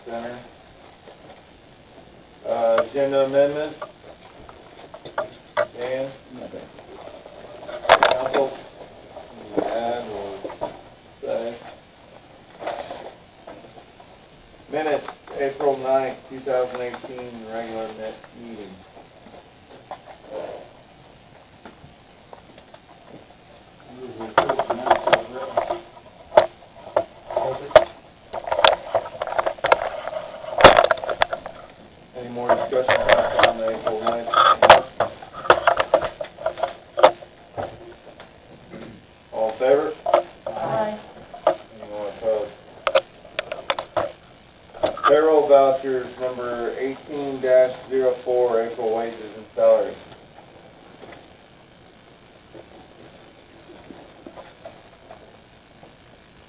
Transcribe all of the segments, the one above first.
Center. Agenda amendment. Dan? Council? Add or say? Minutes, April 9th, 2018, regular meeting. Any more discussion on the April 9th? All in favor? Aye. Anyone opposed? Payroll vouchers number 18-04, April wages and salaries.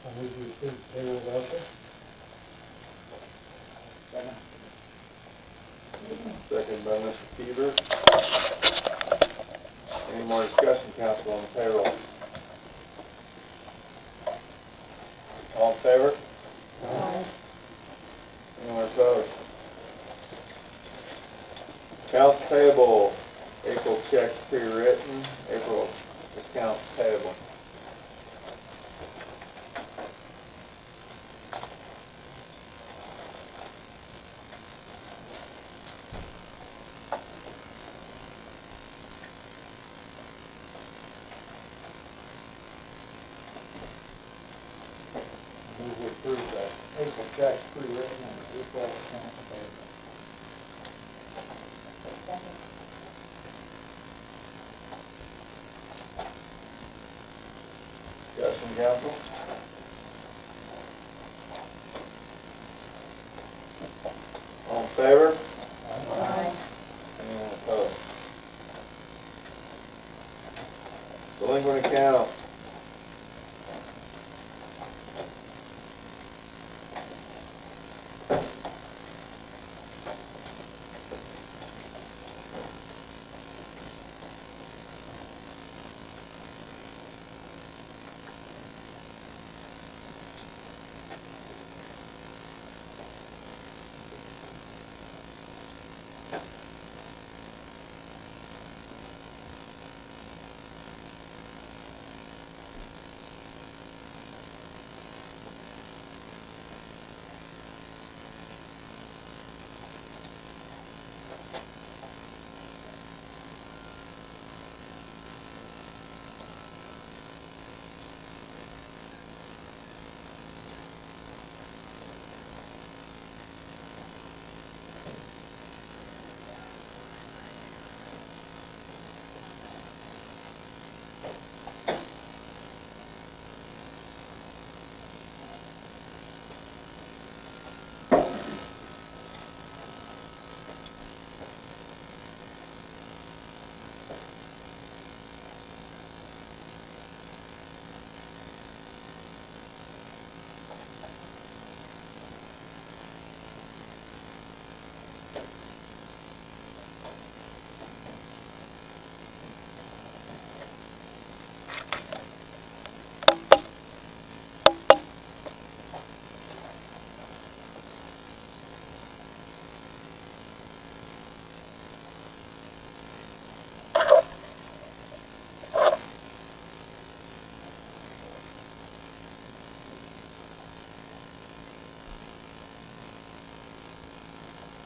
I move to approve payroll voucher. Second by Mr. Peter. Any more discussion, council, on the payroll? All in favor? Aye. Anyone opposed? Accounts payable, April checks pre-written, April accounts payable. Move to approve that April checks pre-written and April accounts payable. Discussion, council? All in favor? Aye. Anyone opposed? Delinquent account.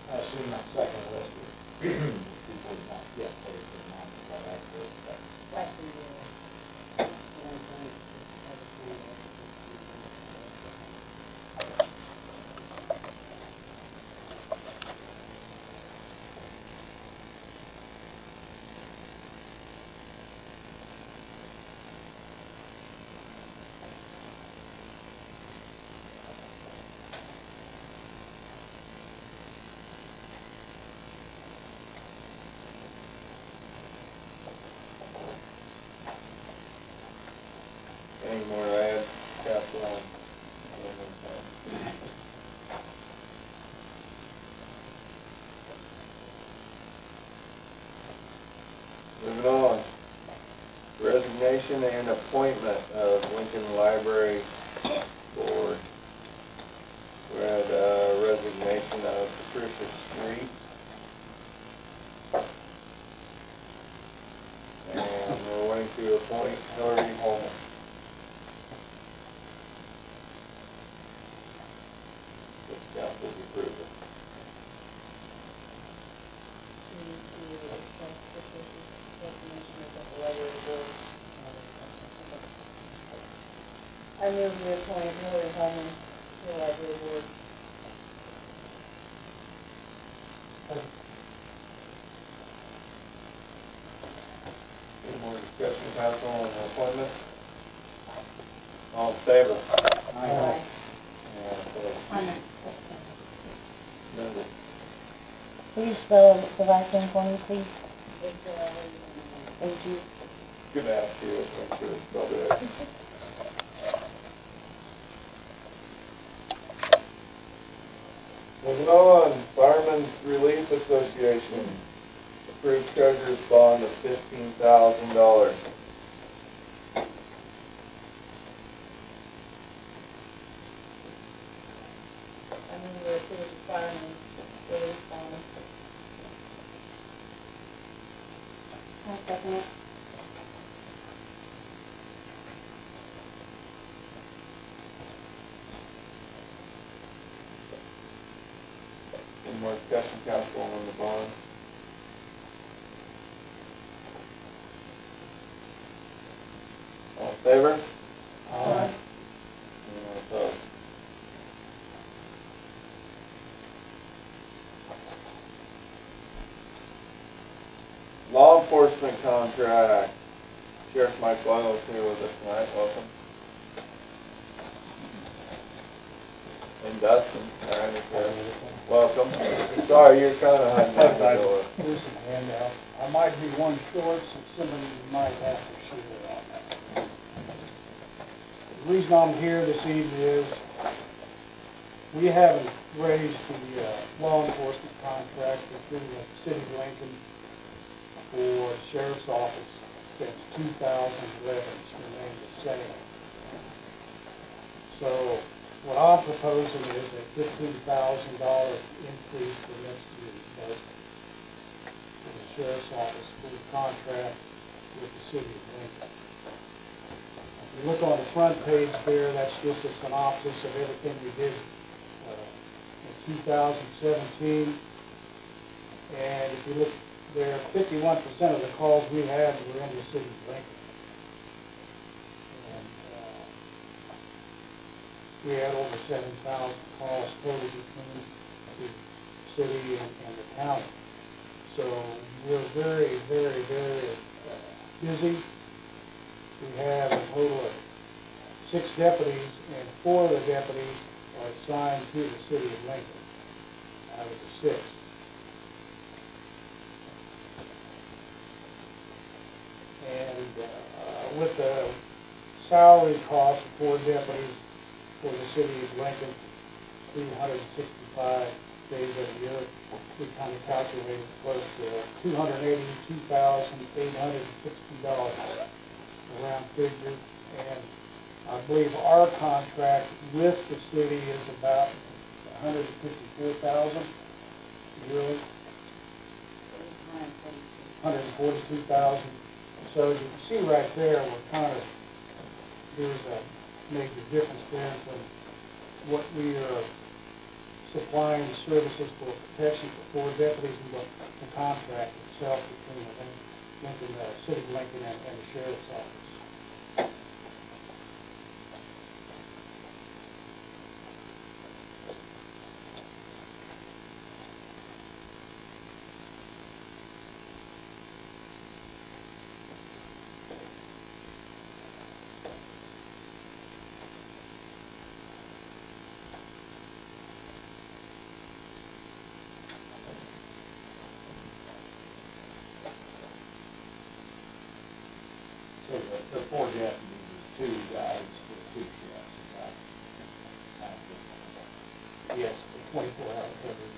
I assume that second list is people not yet paid for the month, is that accurate? Any more to add, council? Moving on. Resignation and appointment of Lincoln Library Board. We had council to approve it. I move we appoint Hillary Holman to the library board. Any more discussion, council, on the appointment? All in favor? Aye. And opposed? None. Will you spell the last name for me, please? Thank you. Good to ask you, make sure it's spelled right. Moving on, Firemen's Relief Association, approved treasurer's bond of $15,000. I move we approve the fireman's release bond. I'll second it. Any more discussion, council, on the bond? All in favor? Aye. Anyone opposed? Law enforcement contract. Sheriff Mike Weigel is here with us tonight. Welcome. And Dustin, all right, Sheriff. Welcome. Sorry, you're kind of hiding out the door. Here's some handout. I might be one short, so somebody might have to share on that. The reason I'm here this evening is we haven't raised the law enforcement contract within the city of Lincoln for the sheriff's office since 2011. It's remained the same. So what I'm proposing is a $15,000 increase for next year's budget for the sheriff's office for the contract with the city of Lincoln. If you look on the front page there, that's just a synopsis of everything we did in 2017. And if you look there, 51% of the calls we had were in the city of Lincoln. And we had over 7,000 calls total between the city and the county. So we're very, very, very busy. We have a total of 6 deputies, and 4 of the deputies are assigned to the city of Lincoln out of the 6. And with the salary cost of 4 deputies for the city of Lincoln, 365 days of the year, we kind of calculated close to $282,860 around figure. And I believe our contract with the city is about $154,000 yearly. 142,000. So you can see right there, there's a major difference there from what we are supplying services for protection for 4 deputies and the contract itself between the city of Lincoln and the sheriff's office. So the 4 deputies is 2 guys with 2 shifts, right? Yes, 24-hour coverage.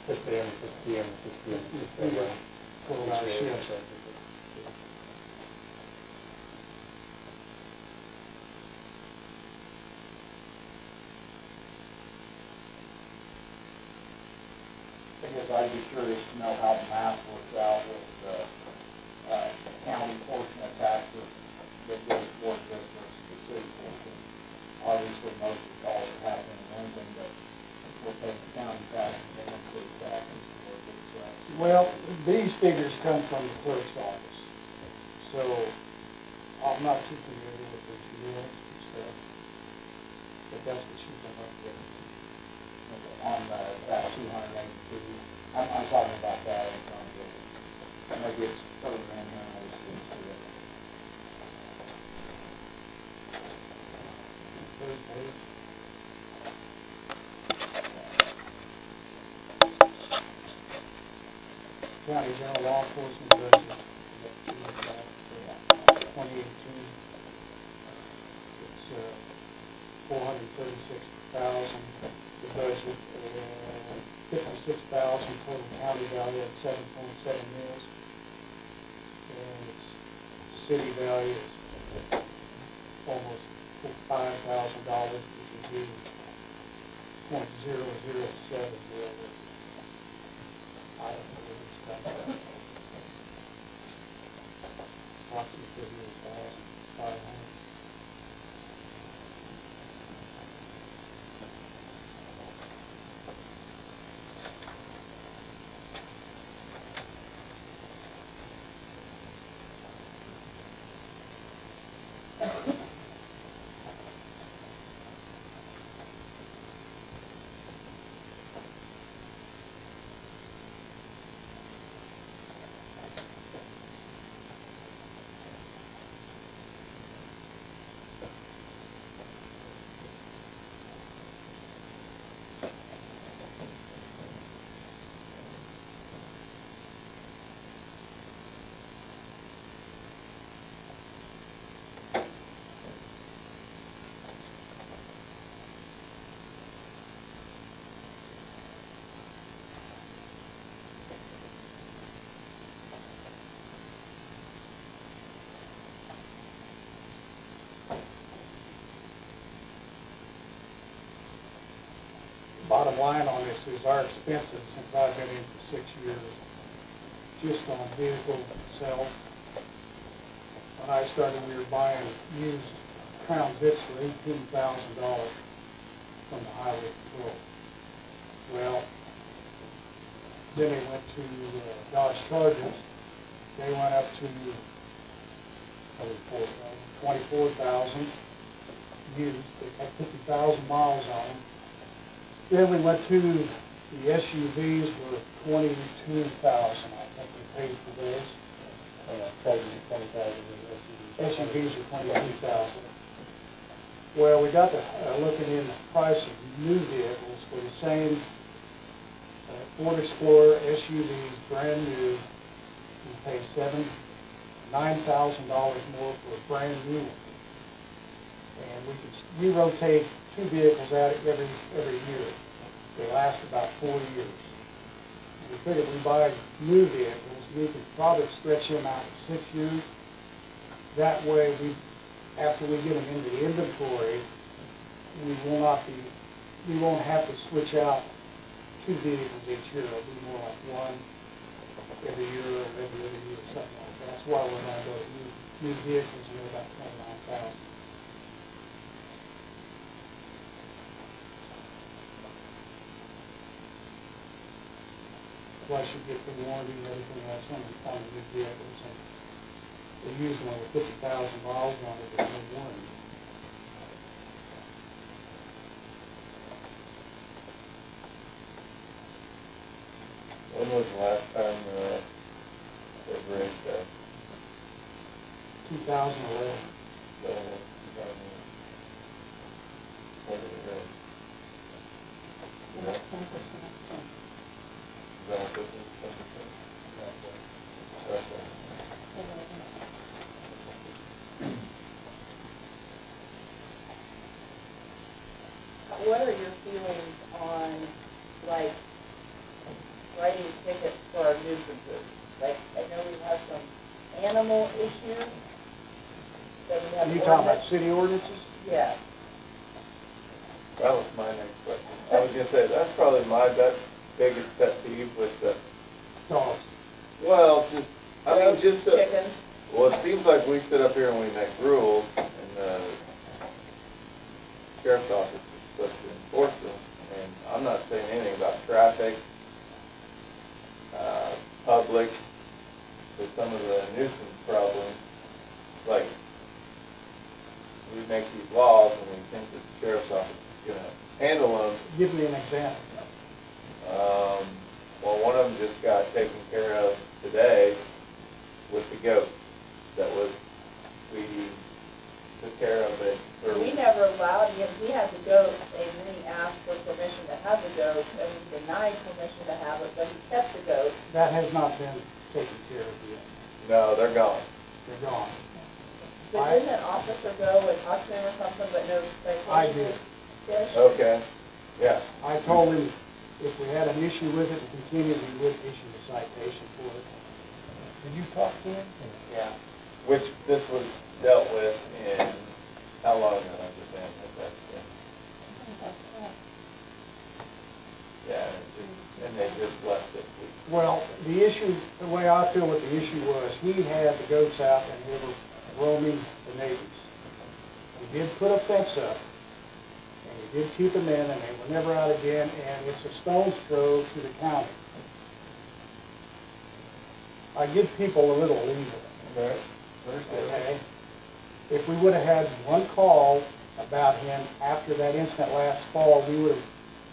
6 a.m. to 6 p.m. to 6 p.m. to 6 a.m. 12-hour shifts. I guess I'd be curious to know how the math works out with the county portion of taxes that goes toward this versus the city portion. Obviously, most of the calls are happening in Lincoln, but we're paying county taxes and city taxes for it, so. Well, these figures come from the clerk's office, so I'm not too familiar with the units and stuff, but that's what she come up with. On that 282, I'm talking about that in terms of, maybe it's further in here, and I just didn't see it. Third page. County general law enforcement budget, 2018. It's 436,000. The budget, 56,000 total county value at 7.7 mils. And its city value is almost $5,000, which would be 0.007 mil. I don't know where it's got that. Approximately 58,500. Bottom line on this is our expenses since I've been in for 6 years, just on vehicles itself. When I started, we were buying used Crown Vics for $18,000 from the highway patrol. Well, then they went to Dodge Chargers. They went up to 24,000 used. They had 50,000 miles on them. Then we went to the SUVs were 22,000, I think we paid for those. Probably 20,000 SUVs are 22,000. Well, we got to looking in the price of new vehicles for the same Ford Explorer SUVs, brand new. We pay $9,000 more for a brand new one. And we rotate 2 vehicles at it every year. They last about 4 years. And we figured we buy new vehicles, we could probably stretch them out to 6 years. That way, after we get them into the inventory, we won't have to switch out 2 vehicles each year. It'll be more like one every year or every other year, something like that. That's why we're going to go to new vehicles here about 29,000. Plus you get the warranty and everything else on the new vehicles. And they use one with 50,000 miles on it, there's no warranty. When was the last time they raised that? 2011. What did it raise? About 10%. What are your feelings on, like, writing tickets for our nuisances? Like, I know we have some animal issues. That we have. Are you talking about city ordinances? Yeah. That was my next question. I was gonna say, that's probably my biggest pet peeve with the, Dogs. well, just, I mean, just the, Chickens. well, it seems like we sit up here and we make rules, and the sheriff's office is supposed to enforce them, and I'm not saying nuisance problems, like, we make these laws and we think that the sheriff's office is gonna handle them. Give me an example. Well, one of them just got taken care of today with the goat. That was, we took care of it for. We never allowed him, he had the goats, and then he asked for permission to have the goats, and we denied permission to have it, but he kept the goats. That has not been taken care of yet. No, they're gone. They're gone. But didn't an officer go and talk to him or something, but no citation? I did. Fish? Okay, yeah. I told him if we had an issue with it and continued, we would issue a citation for it. Did you talk to him? Yeah. Which this was dealt with in, how long ago has it been? Yeah, and they just left this week. Well, the issue, the way I feel what the issue was, he had the goats out and they were roaming the neighbors. We did put a fence up, and we did keep them in, and they were never out again, and it's a stone's throw to the county. I give people a little leeway. Right. Okay? If we would have had one call about him after that incident last fall, we would have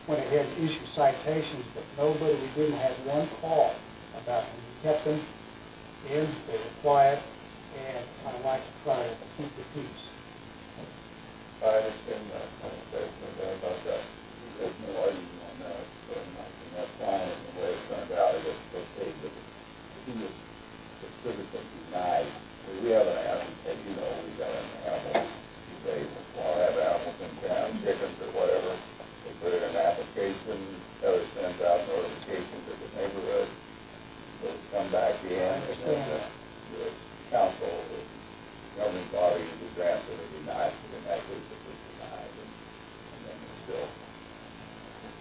went ahead and issued citations, but nobody, we didn't have one call about him. We kept them in, they were quiet, and I like to try to keep the peace. I understand that, there's no doubt about that. There's no argument on that, but that's fine, and the way it turned out, it's okay, but he was specifically denied. We have an animal, as you know, we got an animal, they want to have animals in town, chickens or whatever. They put in an application, Heather sends out notification to the neighborhood, those come back in, and then the council, the governing body, who grants it or denies it, in that case it was denied, and then it's still.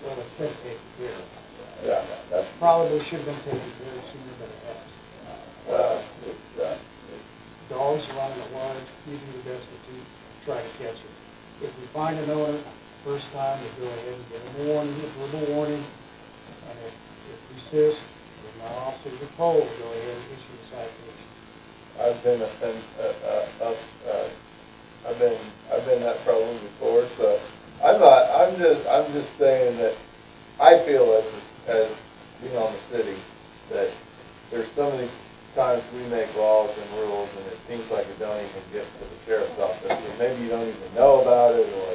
Well, it's been taken care of. Yeah, that's. Probably should have been taken care of sooner, but it has. It's Dogs running at large, we do the best we can to try to catch it. If we find an owner, first time, we go ahead and give them a warning, a verbal warning, and if persists, then my officers are told to go ahead and issue a citation. I've been I've been that problem before, so I'm just saying that I feel as being on the city, that there's some of these times we make laws and rules and it seems like it don't even get to the sheriff's office, or maybe you don't even know about it, or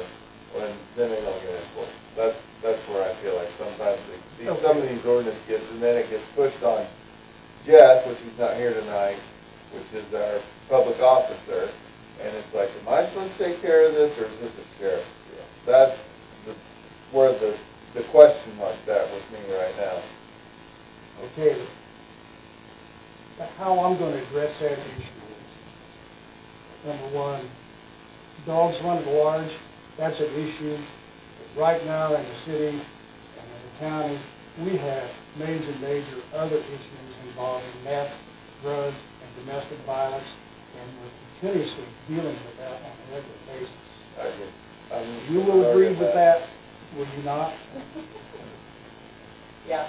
then they don't get enforced. That's where I feel like sometimes they see some of these ordinance gets, and then it gets pushed on Jeff, which he's not here tonight, which is our public officer, and it's like, am I supposed to take care of this, or is this a sheriff's deal? That's where the question mark that with me right now. Okay, how I'm going to address that issue is, number one, dogs running large, that's an issue. Right now in the city and in the county, we have major other issues involving meth, drugs, and domestic violence, and we're continuously dealing with that on a regular basis. You will agree with that, will you not? Yeah.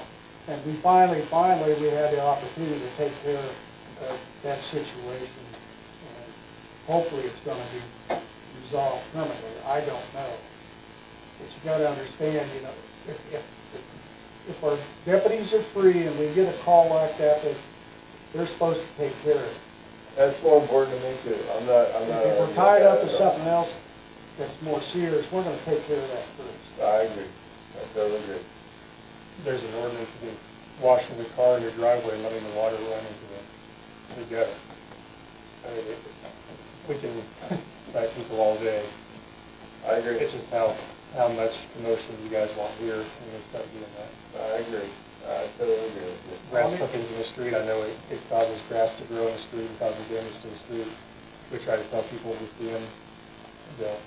And we finally, we had the opportunity to take care of that situation, and hopefully it's going to be resolved permanently. I don't know. But you got to understand, you know, if our deputies are free and we get a call like that, they're supposed to take care of it. That's more important to me too. I'm not. If we're tied up to something else that's more serious, we're going to take care of that first. I agree. I totally agree. There's an ordinance against washing the car in your driveway and letting the water run into the gutter. I mean, we can cite people all day. I agree. It's just how much commotion you guys want here when we start doing that. I agree. I totally agree with you. Grass clippings in the street, I know it causes grass to grow in the street and causes damage to the street. We try to tell people if we see them, don't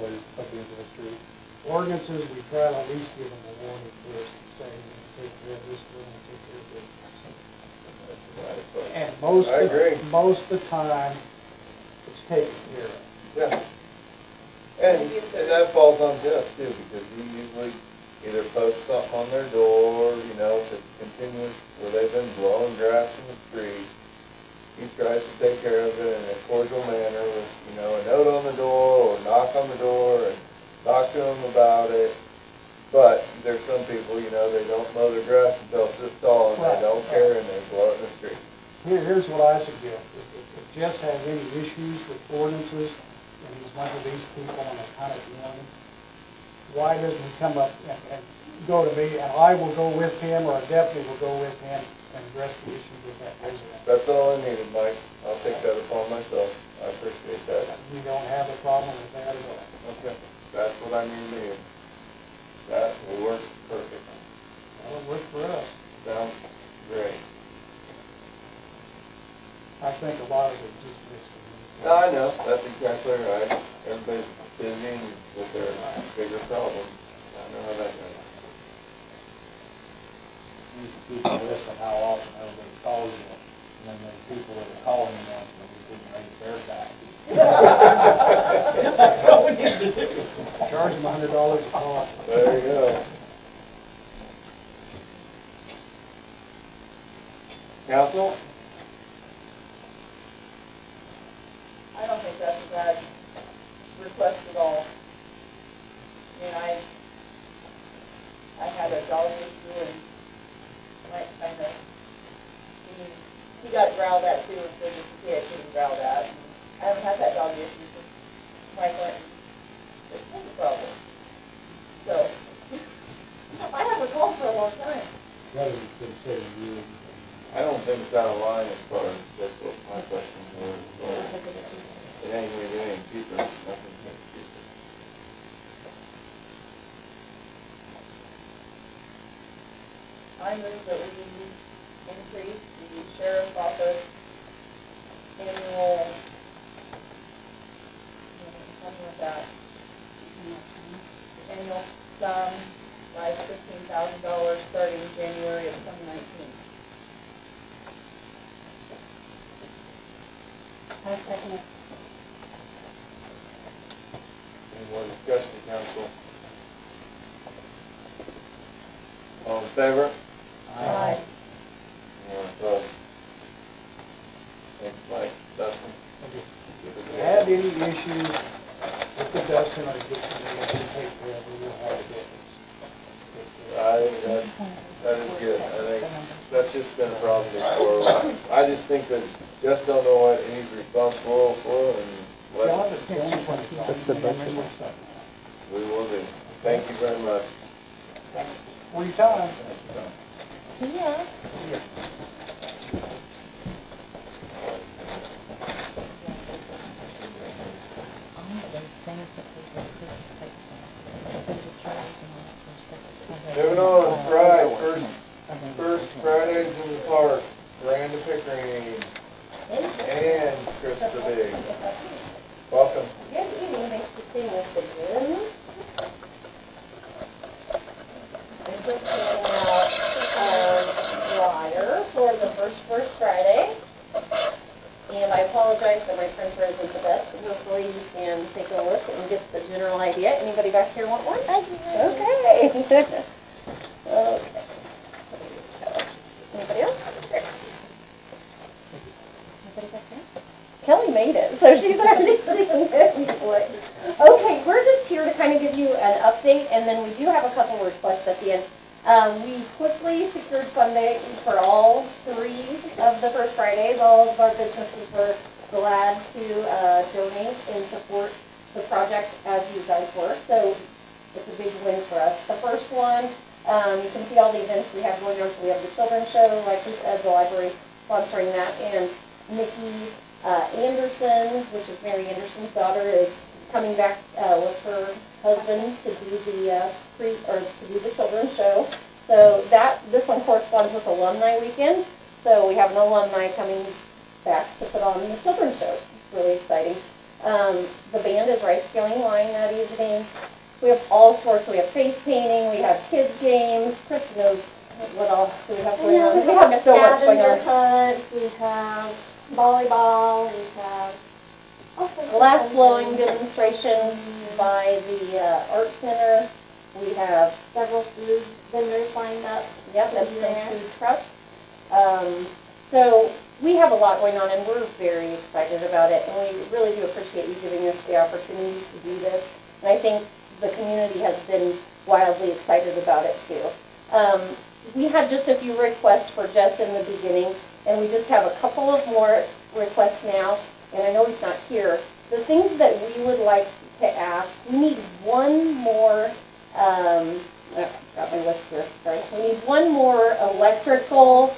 avoid clippings in the street. Ordinances, we try to at least give them a warning first and say, we're going to take care of this, we're going to take care of this. And most of the time, it's taken care of. Yeah. And that falls on Jeff too, because he usually either posts something on their door, you know, to continue where they've been blowing grass in the street. he tries to take care of it in a cordial manner with, you know, a note on the door or knock on the door and talk to him about it. But there's some people, you know, they don't mow their grass until it's this tall and they don't care and they blow it in the street. Here's what I suggest. If Jess has any issues with ordinances, and he's one of these people and they're kind of young, why doesn't he come up and go to me, and I will go with him, or a deputy will go with him and address the issue with that resident? That's all I needed, Mike. I'll take that upon myself. I appreciate that. You don't have a problem with that at all? Okay, that's what I need to hear. That will work perfect. That'll work for us. Sounds great. I think a lot of it just missing. No, I know, that's exactly right. Everybody's busy with their bigger problems. I know how that goes. You should keep a list of how often everybody calls you, and then there's people that are calling you once when you didn't raise their taxes. That's what we need to do. Charge them $100 a call. There you go. Council? I don't think that's a bad request at all. I mean, I had a dog issue and Mike kind of, he got growled at too, and so just a kid getting growled at. And I haven't had that dog issue since Mike went and fixed the problem. So, I haven't called for a long time. I don't think it's out of line as far as that's what my questions were. It ain't gonna get any cheaper, nothing's gonna be cheaper. I move that we increase the sheriff's office annual, something like that, annual sum by $15,000 starting January of 2019. I second it. Any more discussion, council? All in favor? Aye. Anyone opposed? Thanks, Mike. Dustin? If you have any issues with the Dustin or get to take care of it, we'll have a difference. That is good. I think that's just been a problem before. I just think that just don't know what he's responsible for and what That's the best. we will do. Thank you very much. For your time. Yeah. Moving on, Friday, first Fridays in the park, Beranda, Pickering, and Krista Big. Welcome. Good evening, thanks for seeing us again. I'm just handing out a flyer for the first Friday. And I apologize that my printer isn't the best, but hopefully you can take a look and get the general idea. Anybody back here want one? Okay. Okay. Anybody else? Sure. Anybody back here? Kelly made it, so she's already seen it. Okay, we're just here to kind of give you an update, and then we do have a couple requests at the end. We quickly secured funding for all three of the first Fridays. All of our businesses were glad to donate and support the project as you guys were, so it's a big win for us. The first one, you can see all the events we have going on. So we have the children's show, like we said, the library sponsoring that, and Nikki Anderson, which is Mary Anderson's daughter, is coming back with her husband to do the children's show. So this one corresponds with Alumni Weekend. So we have an alumni coming back to put on the children's show. It's really exciting. The band is rice scaling wine that evening. We have all sorts. We have face painting. We have kids games. Kristen knows what else do we have going on. We have so much going on. Hunt, we have volleyball, we have Glass blowing demonstrations by the Art Center. We have several food vendors lined up. Yep, that's some food trucks. So we have a lot going on, and we're very excited about it, and we really do appreciate you giving us the opportunity to do this. And I think the community has been wildly excited about it too. We had just a few requests for Jess in the beginning, and we just have a couple of more requests now, and I know he's not here. The things that we would like to ask, we need one more, got my list here, sorry. We need one more electrical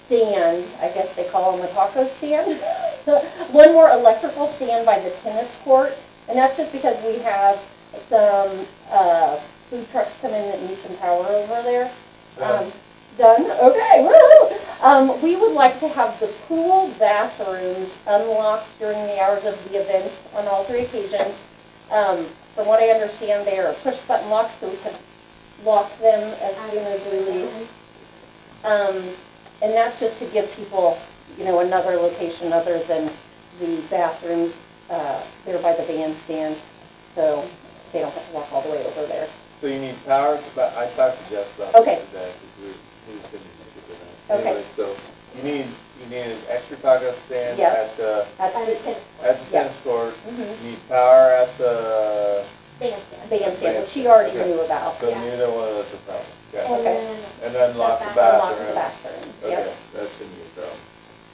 stand, I guess they call them a taco stand. One more electrical stand by the tennis court, and that's just because we have some food trucks come in that need some power over there. Done? Okay, woo! We would like to have the pool bathrooms unlocked during the hours of the event on all 3 occasions. From what I understand, they are push-button locks, so we can lock them as soon as we leave. And that's just to give people, you know, another location other than the bathrooms there by the bandstand, so they don't have to walk all the way over there. So you need power, I talked to Jeff about Okay. that today, because he was going to do that. Okay. Anyway, so you need an extra taco stand Yep. at the That's tennis court. Mhm. You need power at the bandstand, which she already Okay. knew about. So neither one of those are problems. Okay. Okay. And then lock the Unlock the bathroom. bathroom, Okay, yep. that shouldn't be a problem.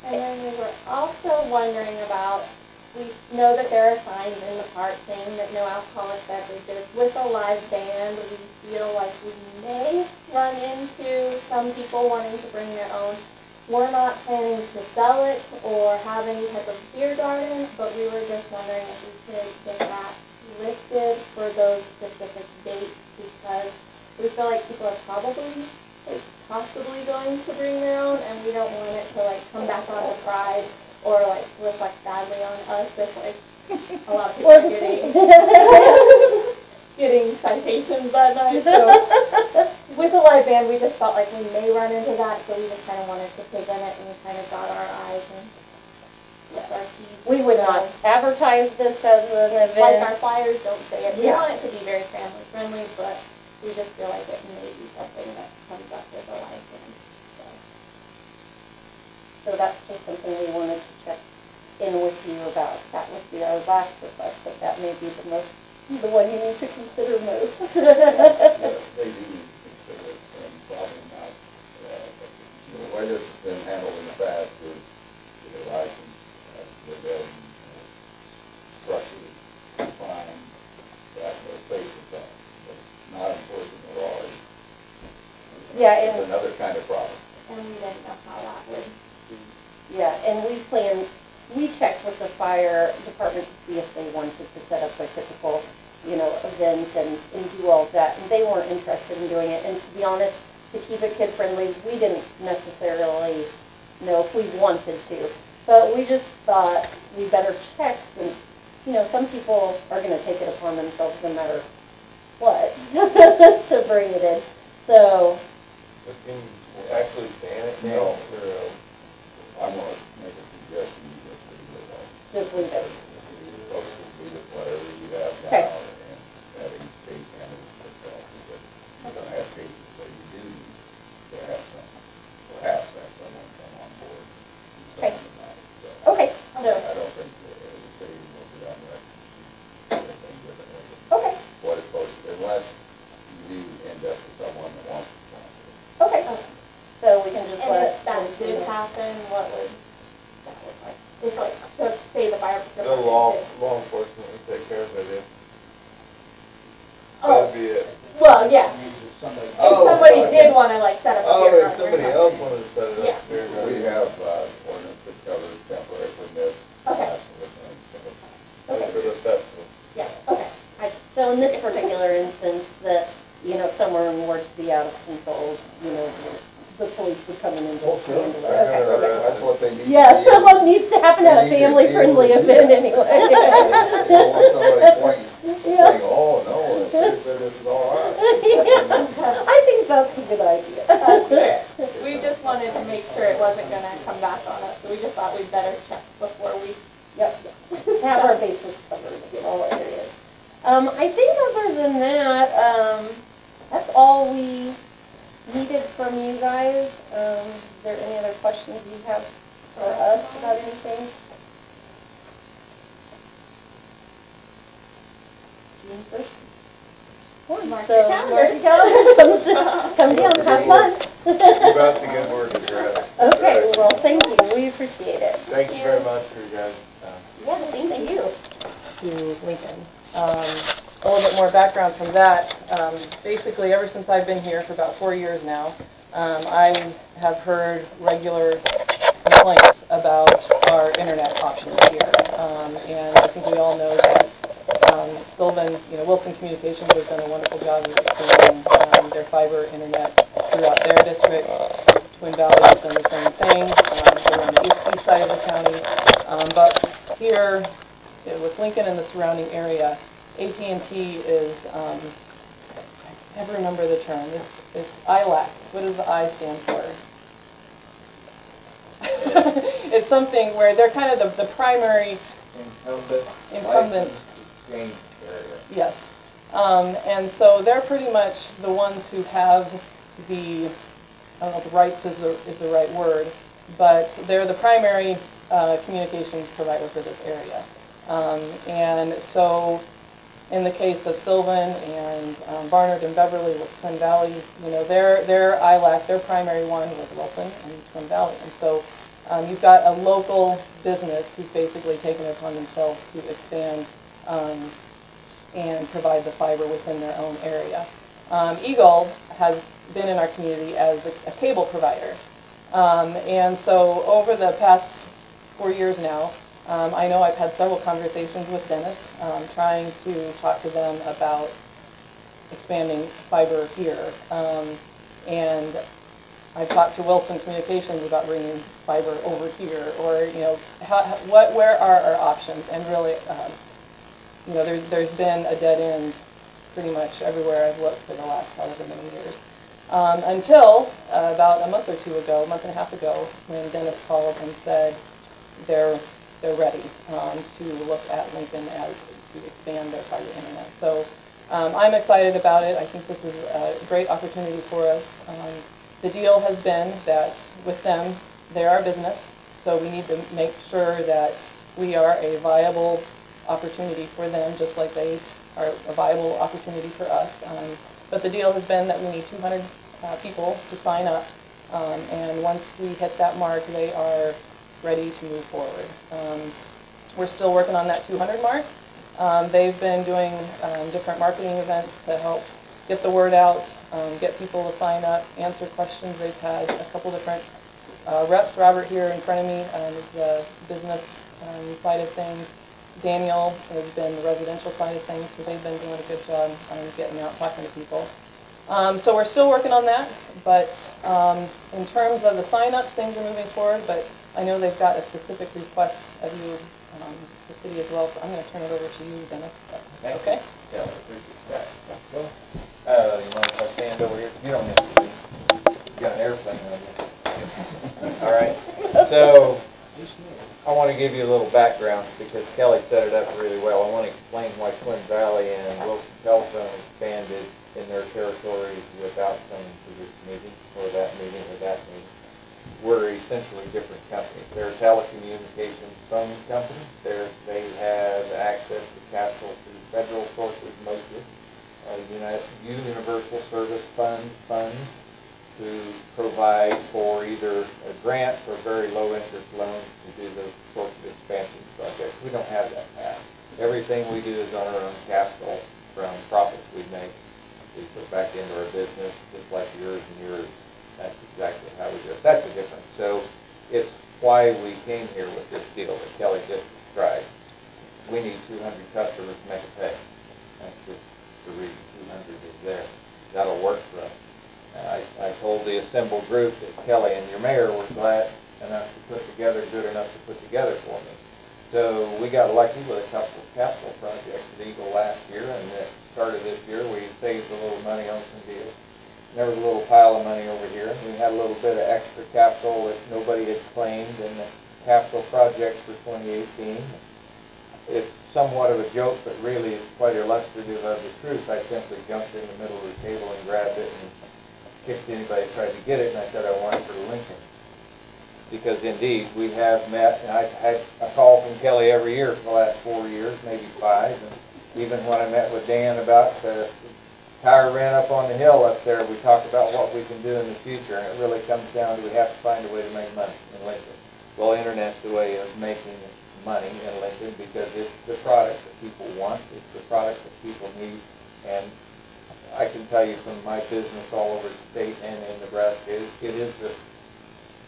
And then we were also wondering about, we know that there are signs in the park saying that no alcoholic beverages. With a live band, we feel like we may run into some people wanting to bring their own. We're not planning to sell it or have any type of beer garden, but we were just wondering if we could get that listed for those specific dates, because we feel like people are probably, possibly going to bring their own, and we don't want it to come back on the pride or reflect badly on us if a lot of people are getting citations that night. So with a live band, we just felt like we may run into that, so we just kind of wanted to present it and kind of dot our I's and cross our T's. We would not advertise this as an event. Like our flyers don't say it. We Yeah. want it to be very family friendly, but we just feel like it may be something that comes up with a live band. So that's just something we wanted to check in with you about. That would be our last request, but that may be the one you need to consider most. They do consider it, and probably not, the way this has been handled in the past is the license, with them, structured, fine, that will save the time, but not enforcing the law Yeah, is and another kind of problem. And we didn't know how that would. yeah, and we checked with the fire department to see if they wanted to set up a typical, event and do all of that, and they weren't interested in doing it. And to be honest, to keep it kid-friendly, we didn't necessarily know if we wanted to, but we just thought we better check since, some people are going to take it upon themselves no matter what to bring it in. So. But can you actually ban it now? No. I'm going to make a suggestion, you just leave it alone. Just leave it. Leave it whatever you have Okay. now, and having state handle itself, because you're going to have cases where you do need to have perhaps have someone come on board and do Okay. something about it. So Okay, so, I don't think the city will be on record to do anything differently. okay, What it's supposed to, unless you end up with someone that wants to sponsor it. okay. So we can just And let. if that did happen, what would that look like? It's to say the fire The department. law enforcement would take care of it Oh, that'd be it. well, yeah. If somebody. If Oh, somebody okay. did want to set up a Oh, beer if garden or somebody something. else wanted to set it Yeah. up there. We have ordinance that covers temporary permits. Okay. that sort of thing, so. For the festival. Yeah, okay. So in this particular instance, that, if someone were to be out of control, the police would come in and just handle it. Okay. That's what they need. Yeah, someone needs to happen at a They need to family-friendly deal with event it. anyway. You don't want somebody pointing, Yeah. saying, oh, no, it's this is all right. I think that's a good idea. That's fair. We just wanted to make sure it wasn't going to come back on us, so we just thought we'd better check before we. Yep, have our bases covered in all areas. I think other than that, that's all we needed from you guys. Is there any other questions you have or us about anything? June 1st? Mark your calendar. Come down, have fun. Keep up the good work, Greta. Okay, well, thank you, we appreciate it. Thank you very much for you guys' time. Yeah, thank you. To Lincoln. A little bit more background from that. Basically, ever since I've been here for about 4 years now, I have heard regular complaints about our internet options here. And I think we all know that Sylvan, Wilson Communications has done a wonderful job of expanding their fiber internet throughout their district. Twin Valley has done the same thing. They're on the east side of the county. But here, with Lincoln and the surrounding area, AT&T is, I never remember the term, it's ILAC. What does the I stand for? It's something where they're kind of the primary incumbent. Exchange area. Yes. And so they're pretty much the ones who have the, I don't know if rights is the right word, but they're the primary communications provider for this area. And so in the case of Sylvan and Barnard and Beverly with Twin Valley, their ILAC, their primary one was Wilson and Twin Valley. And so you've got a local business who's basically taken it upon themselves to expand and provide the fiber within their own area. Eagle has been in our community as a cable provider. And so over the past 4 years now, I know I've had several conversations with Dennis, trying to talk to them about expanding fiber here. And I've talked to Wilson Communications about bringing fiber over here, or, where are our options? And really, there's been a dead end pretty much everywhere I've looked for the last however many years. Until about a month and a half ago, when Dennis called and said they're ready to look at Lincoln to expand their fiber internet. So I'm excited about it. I think this is a great opportunity for us. The deal has been that with them, they're our business, so we need to make sure that we are a viable opportunity for them, just like they are a viable opportunity for us. But the deal has been that we need 200 people to sign up, and once we hit that mark, they are ready to move forward. We're still working on that 200 mark. They've been doing different marketing events to help get the word out, get people to sign up, answer questions. They've had a couple different reps. Robert here in front of me is the business side of things. Daniel has been the residential side of things, so they've been doing a good job getting out, talking to people. So we're still working on that, but in terms of the sign-ups, things are moving forward, but I know they've got a specific request of you, the city as well, so I'm going to turn it over to you, Dennis. Okay? Yeah, I appreciate that. You want to stand over here? You don't have to. You got an airplane on you. All right. So I want to give you a little background because Kelly set it up really well. I want to explain why Twin Valley and Wilson Telephone expanded in their territories without coming to this meeting or that meeting or that meeting. We're essentially different companies. They're a telecommunications phone company. They have access to capital through federal sources mostly, universal service funds to provide for either grants or very low interest loans to do those sorts of expansion projects. We don't have that path. Everything we do is on our own capital from profits we make. We put back into our business, just like yours and yours. That's exactly how we do it. That's the difference. So it's why we came here with this deal that Kelly just described. We need 200 customers to make a pay. That's just the reason 200 is there. That'll work for us. I told the assembled group that Kelly and your mayor were glad enough to put together, good enough to put together for me. So we got lucky with a couple of capital projects at Eagle last year, and at the start of this year we saved a little money on some deals. There was a little pile of money over here. We had a little bit of extra capital that nobody had claimed in the capital projects for 2018. It's somewhat of a joke, but really it's quite illustrative of the truth. I simply jumped in the middle of the table and grabbed it and kicked anybody who tried to get it, and I said I want it for Lincoln. because indeed, we have met, and I've had a call from Kelly every year for the last 4 years, maybe 5, and even when I met with Dan about the tire ran up on the hill up there, we talked about what we can do in the future, and it really comes down to we have to find a way to make money in Lincoln. Well, internet's the way of making money in Lincoln because it's the product that people want, it's the product that people need, and I can tell you from my business all over the state and in Nebraska, it is the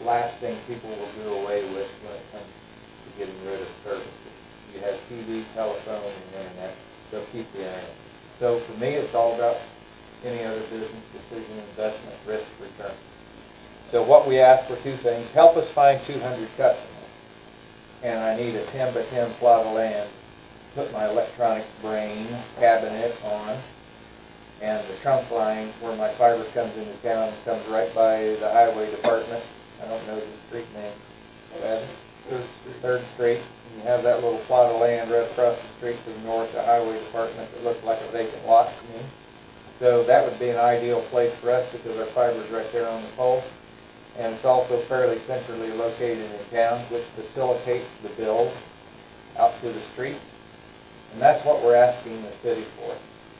last thing people will do away with when it comes to getting rid of services. You have TV, telephone, and internet, so keep the internet. So for me, it's all about any other business decision, investment, risk, return. So what we ask for 2 things, help us find 200 customers. And I need a 10 by 10 plot of land, put my electronics brain cabinet on, and the trunk line where my fiber comes into town comes right by the highway department. I don't know the street name. Third Street. You have that little plot of land right across the street to the north, the highway department, that looks like a vacant lot to me. So that would be an ideal place for us because our fiber's right there on the pole. And it's also fairly centrally located in town, which facilitates the build out to the street. And that's what we're asking the city for.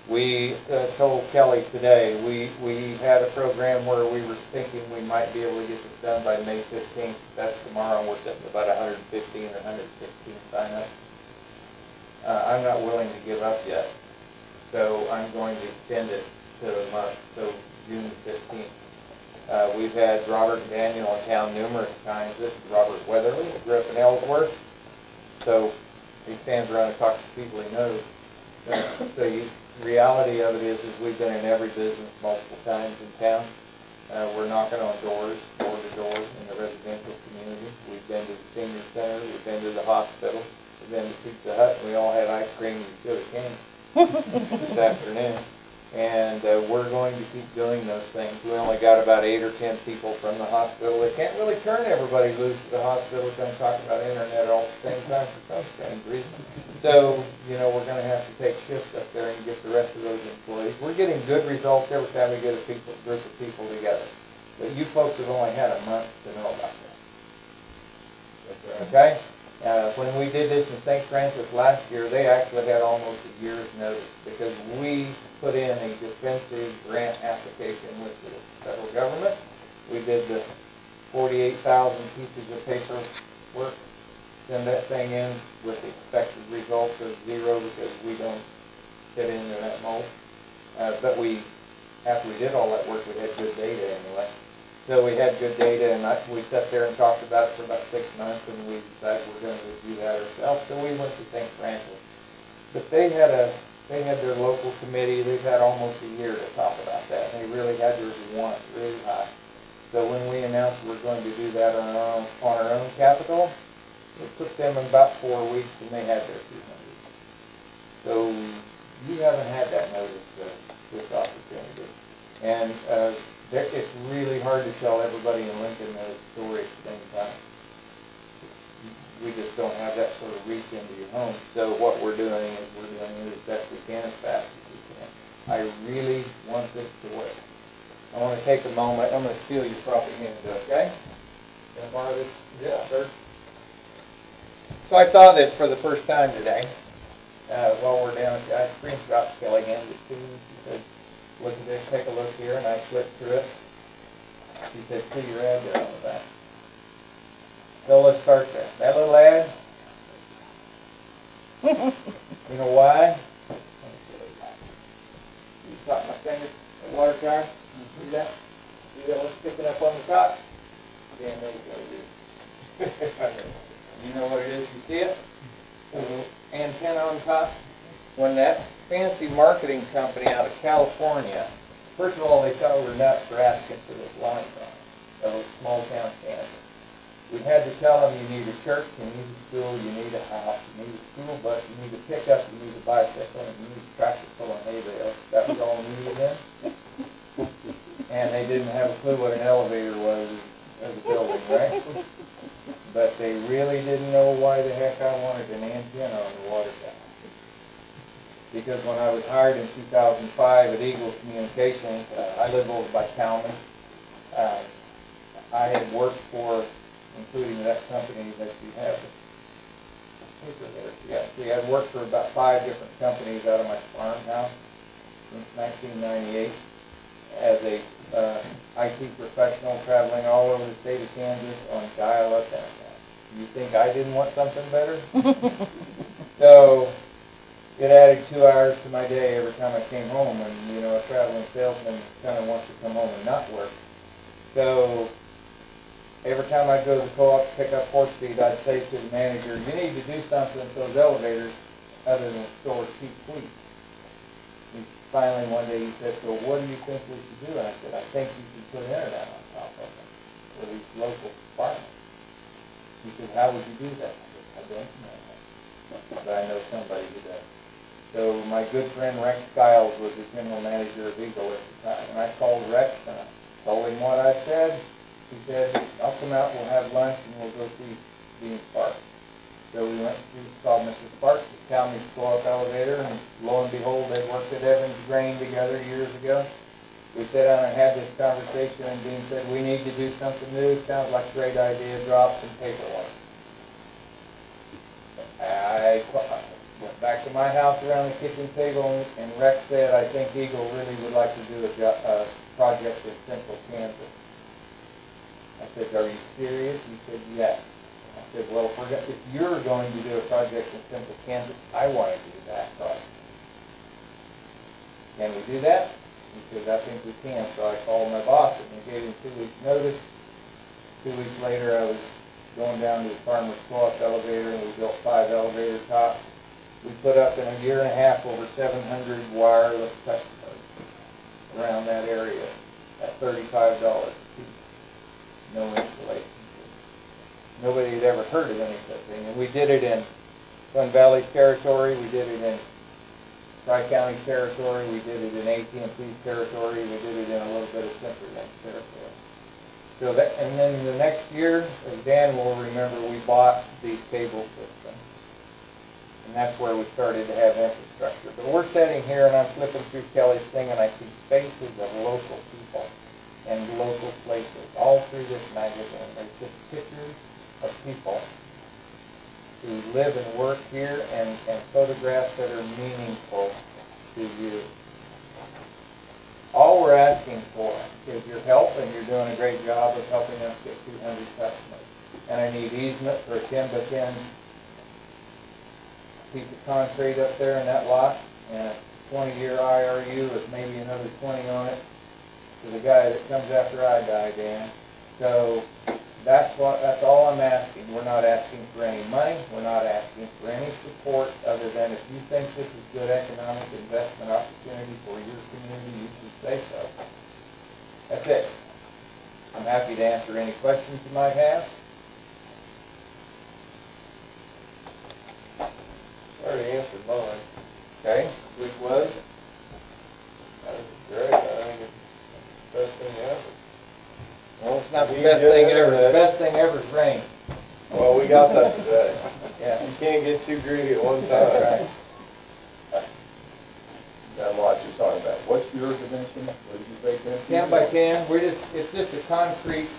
We told Kelly today, we had a program where we were thinking we might be able to get this done by May 15th. That's tomorrow, and we're sitting about 115 or 116 sign-ups. I'm not willing to give up yet, so I'm going to extend it to a month, so June 15th. We've had Robert and Daniel in town numerous times. This is Robert Weatherly, who grew up in Ellsworth, so he stands around and talks to people he knows. So the reality of it is we've been in every business multiple times in town. We're knocking on doors, door to door in the residential community. We've been to the senior center, we've been to the hospital, we've been to Pizza Hut, and we all had ice cream. We should have came this afternoon. And we're going to keep doing those things. We only got about 8 or 10 people from the hospital. They can't really turn everybody loose to the hospital to come talk about internet all at the same time for some strange reason. So, you know, we're going to have to take shifts up there and get the rest of those employees. We're getting good results every time we get a group of people together. But you folks have only had a month to know about that. Okay? When we did this in St. Francis last year, they actually had almost a year's notice because we put in a defensive grant application with the federal government. We did the 48,000 pieces of paper work, send that thing in with the expected results of 0 because we don't fit into that mold. But after we did all that work, we had good data anyway. So we had good data, and we sat there and talked about it for about 6 months, and we decided we're going to do that ourselves. So we went to St. Francis. But they had their local committee. They've had almost a year to talk about that, and they really had their want really high. So when we announced we're going to do that on our own capital, it took them about 4 weeks, and they had their 200. So you haven't had that notice, this opportunity. And it's really hard to tell everybody in Lincoln the story at the same time. We just don't have that sort of reach into your home. So what we're doing is we're doing it as best we can, as fast as we can. I really want this to work. I want to take a moment. I'm going to steal your propaganda, okay? Can I borrow this? Yeah, sir. So I saw this for the first time today. While we're down, I screenshot Kelly handed it to me. She said, look at this, take a look here, and I flipped through it. She said, see your ad there on the back. So let's start there. That little ad, you know why? You caught my finger, the water jar. See that? See that one sticking up on the top? Damn, there you go, dude. You know what it is? You see it? A little antenna on top. When that fancy marketing company out of California, first of all, they thought we were nuts for asking for this line on those small town Kansas. We had to tell them you need a church, you need a school, you need a house, you need a school bus, you need a pickup, you need a bicycle, and you need a tractor full of hay bales. That was all needed then. And they didn't have a clue what an elevator was as a building, right? But they really didn't know why the heck I wanted an antenna on the water tower. Because when I was hired in 2005 at Eagle Communications, I live over by Talman. I had worked for including that company that you have. Yeah, see, I've worked for about 5 different companies out of my farmhouse since 1998 as a IT professional traveling all over the state of Kansas on dial-up internet. You think I didn't want something better? So it added 2 hours to my day every time I came home, and you know, a traveling salesman kind of wants to come home and not work. So every time I'd go to the co-op to pick up horse feed, I'd say to the manager, you need to do something with those elevators other than store cheap wheat. Finally, one day he said, so what do you think we should do? And I said, I think you should put internet on top of them for these local farmers. He said, how would you do that? I said, I don't know. But I know somebody who does. So my good friend Rex Skiles was the general manager of Eagle at the time. And I called Rex and I told him what I said. He said, I'll come out, we'll have lunch, and we'll go see Dean Sparks. So we went to saw Mr. Sparks, the county's co-op elevator, and lo and behold, they'd worked at Evans Grain together years ago. We sat down and had this conversation, and Dean said, we need to do something new. Sounds like a great idea, drop some paperwork. I went back to my house around the kitchen table, and Rex said, I think Eagle really would like to do a project in central Kansas. I said, are you serious? He said, yes. I said, well, if you're going to do a project in central Kansas, I want to do that project. Can we do that? He said, I think we can. So I called my boss and gave him 2 weeks' notice. 2 weeks later, I was going down to the farmer's co-op elevator, and we built 5 elevator tops. We put up in a year and a half over 700 wireless customers around that area at $35 a piece. No installation. Nobody had ever heard of any such thing. And we did it in Twin Valley territory, we did it in Tri-County territory, we did it in AT&T territory, we did it in a little bit of CenturyLink territory. So that, and then the next year, as Dan will remember, we bought these cable systems. And that's where we started to have infrastructure. But we're sitting here and I'm flipping through Kelly's thing and I see faces of local people and local places all through this magazine. There's just pictures of people who live and work here and photographs that are meaningful to you. All we're asking for is your help, and you're doing a great job of helping us get 200 customers. And I need easement for a 10 by 10 piece of concrete up there in that lot, and a 20-year IRU with maybe another 20 on it for the guy that comes after I die, Dan. So that's all I'm asking. We're not asking for any money. We're not asking for any support other than if you think this is good economic investment opportunity for your community, you should say so. That's it. I'm happy to answer any questions you might have. I already answered mine. Okay? Which was? That was great. I think it's the best thing ever. Well, it's not the best thing ever. The best thing ever is rain. Well, we got that today. Yeah. You can't get too greedy at one time. Right. That lot you're talking about, what's your dimension? What did you say, 10 10? by 10. It's just a concrete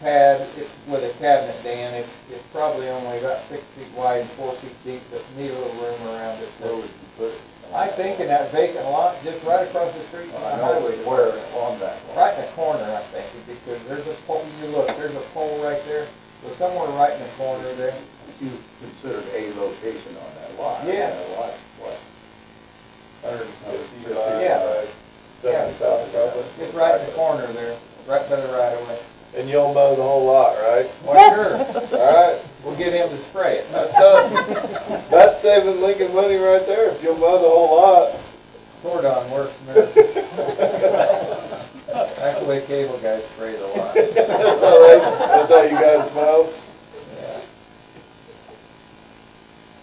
pad with a cabinet, Dan. It's probably only about 6 feet wide and 4 feet deep, but need a little room around it. Where would you put it? I think in that vacant lot, just right across the street from the highway. Where on that one? Right in the corner, I think, because there's a pole, you look, there's a pole right there. So somewhere right in the corner there. You considered a location on that lot? Yeah. Lot, what? 150 Yeah. by 70,000. It's right in the corner there, right by the right of way. And you'll mow the whole lot, right? Well, sure. All right. We'll get him to spray it. That's saving Lincoln money right there. If you'll mow the whole lot. Cordon works, man. That's the way cable guys spray the lot. That's how you guys mow? Yeah.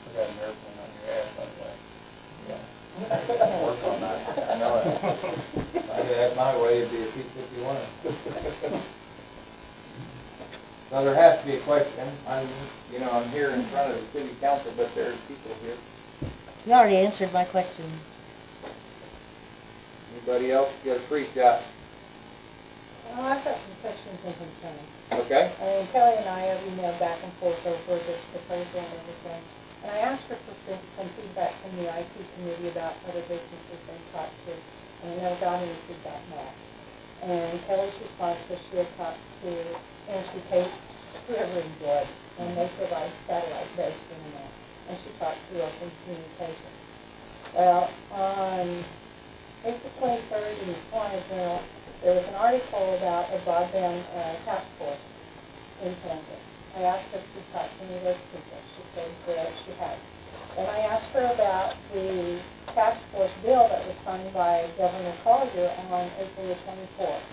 I got an airplane on your ass, by the way. Yeah. Work on that. I know it. If I had my way, it'd be a P-51. So there has to be a question. I'm here in front of the city council, but there's people here. You already answered my question. Anybody else get a free shot? I've got some questions and concerns. Okay? I mean, Kelly and I have emailed back and forth over this proposal and everything. And I asked her for some feedback from the IT committee about other businesses they talked to, and I never got any feedback back. And Kelly's response was she had talked to NC Cape, whoever in Blood, and they provide satellite-based internet, and she talked to Open Communications. Well, on April 23rd in the Swan Journal, there was an article about a broadband task force in Kansas. I asked her if she talked to any of those people. She said that she had. And I asked her about the task force bill that was signed by Governor Collier on April the 24th.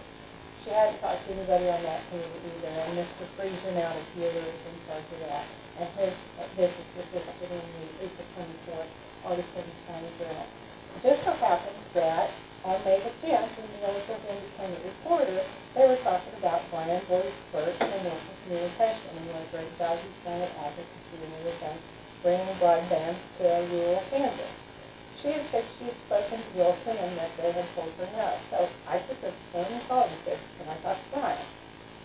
She hadn't talked to anybody on that committee either, and Mr. Friesen out of here is in charge of that. And his business was listed in the April 24th article in the Swan Journal. It just so happens that on May the 10th, in the Local Independent Reporter, they were talking about Brian Boy's Perch and Wilson Communication and what great values done at advocacy and everything, bringing broadband to rural Kansas. She had said she had spoken to Wilson and that they had told her no. So I took a phone and called and said, can I talk to Brian?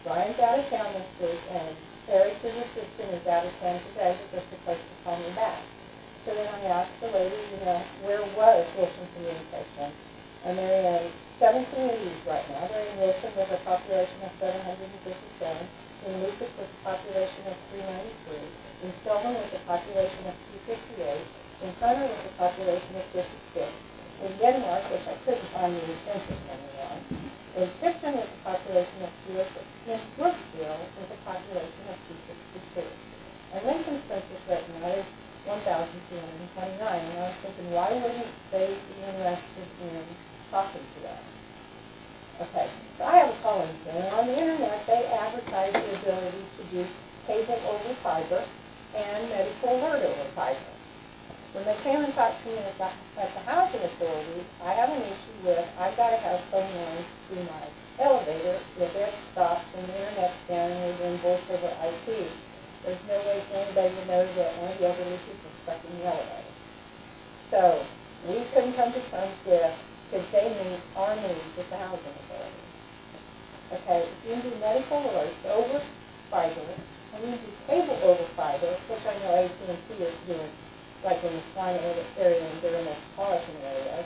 Brian's out of town this week, and Eric, his assistant, is out of town today, but they're supposed to call me back. So then I asked the lady, where was Wilson Communication? And they're in 17 leads right now. They're in Wilson with a population of 757, in Lucas with a population of 393, in Selma with a population of 258, in Hunter with a population of 56, in Denmark, which I couldn't find any census number on, in Pickering with a population of 206, in Brookville with a population of 262. And Lincoln's census right now is 1,229, and I was thinking, why wouldn't they be interested in talking to us? Okay, so I have a calling thing. On the internet, they advertise the ability to do cable over fiber and medical alert over fiber. When they came and talked to me at the housing authority, I have an issue with, I've got to have phone lines to my elevator. If it stops and the internet's down and we're doing voice over IP, there's no way for anybody to know that one of the elderly people is stuck in the elevator. So we couldn't come to terms with, could they meet our needs at the housing authority? Okay, if you can do medical alerts over fiber, and you do cable over fiber, which I know AT&T is doing, like in the Swan area and their metropolitan areas,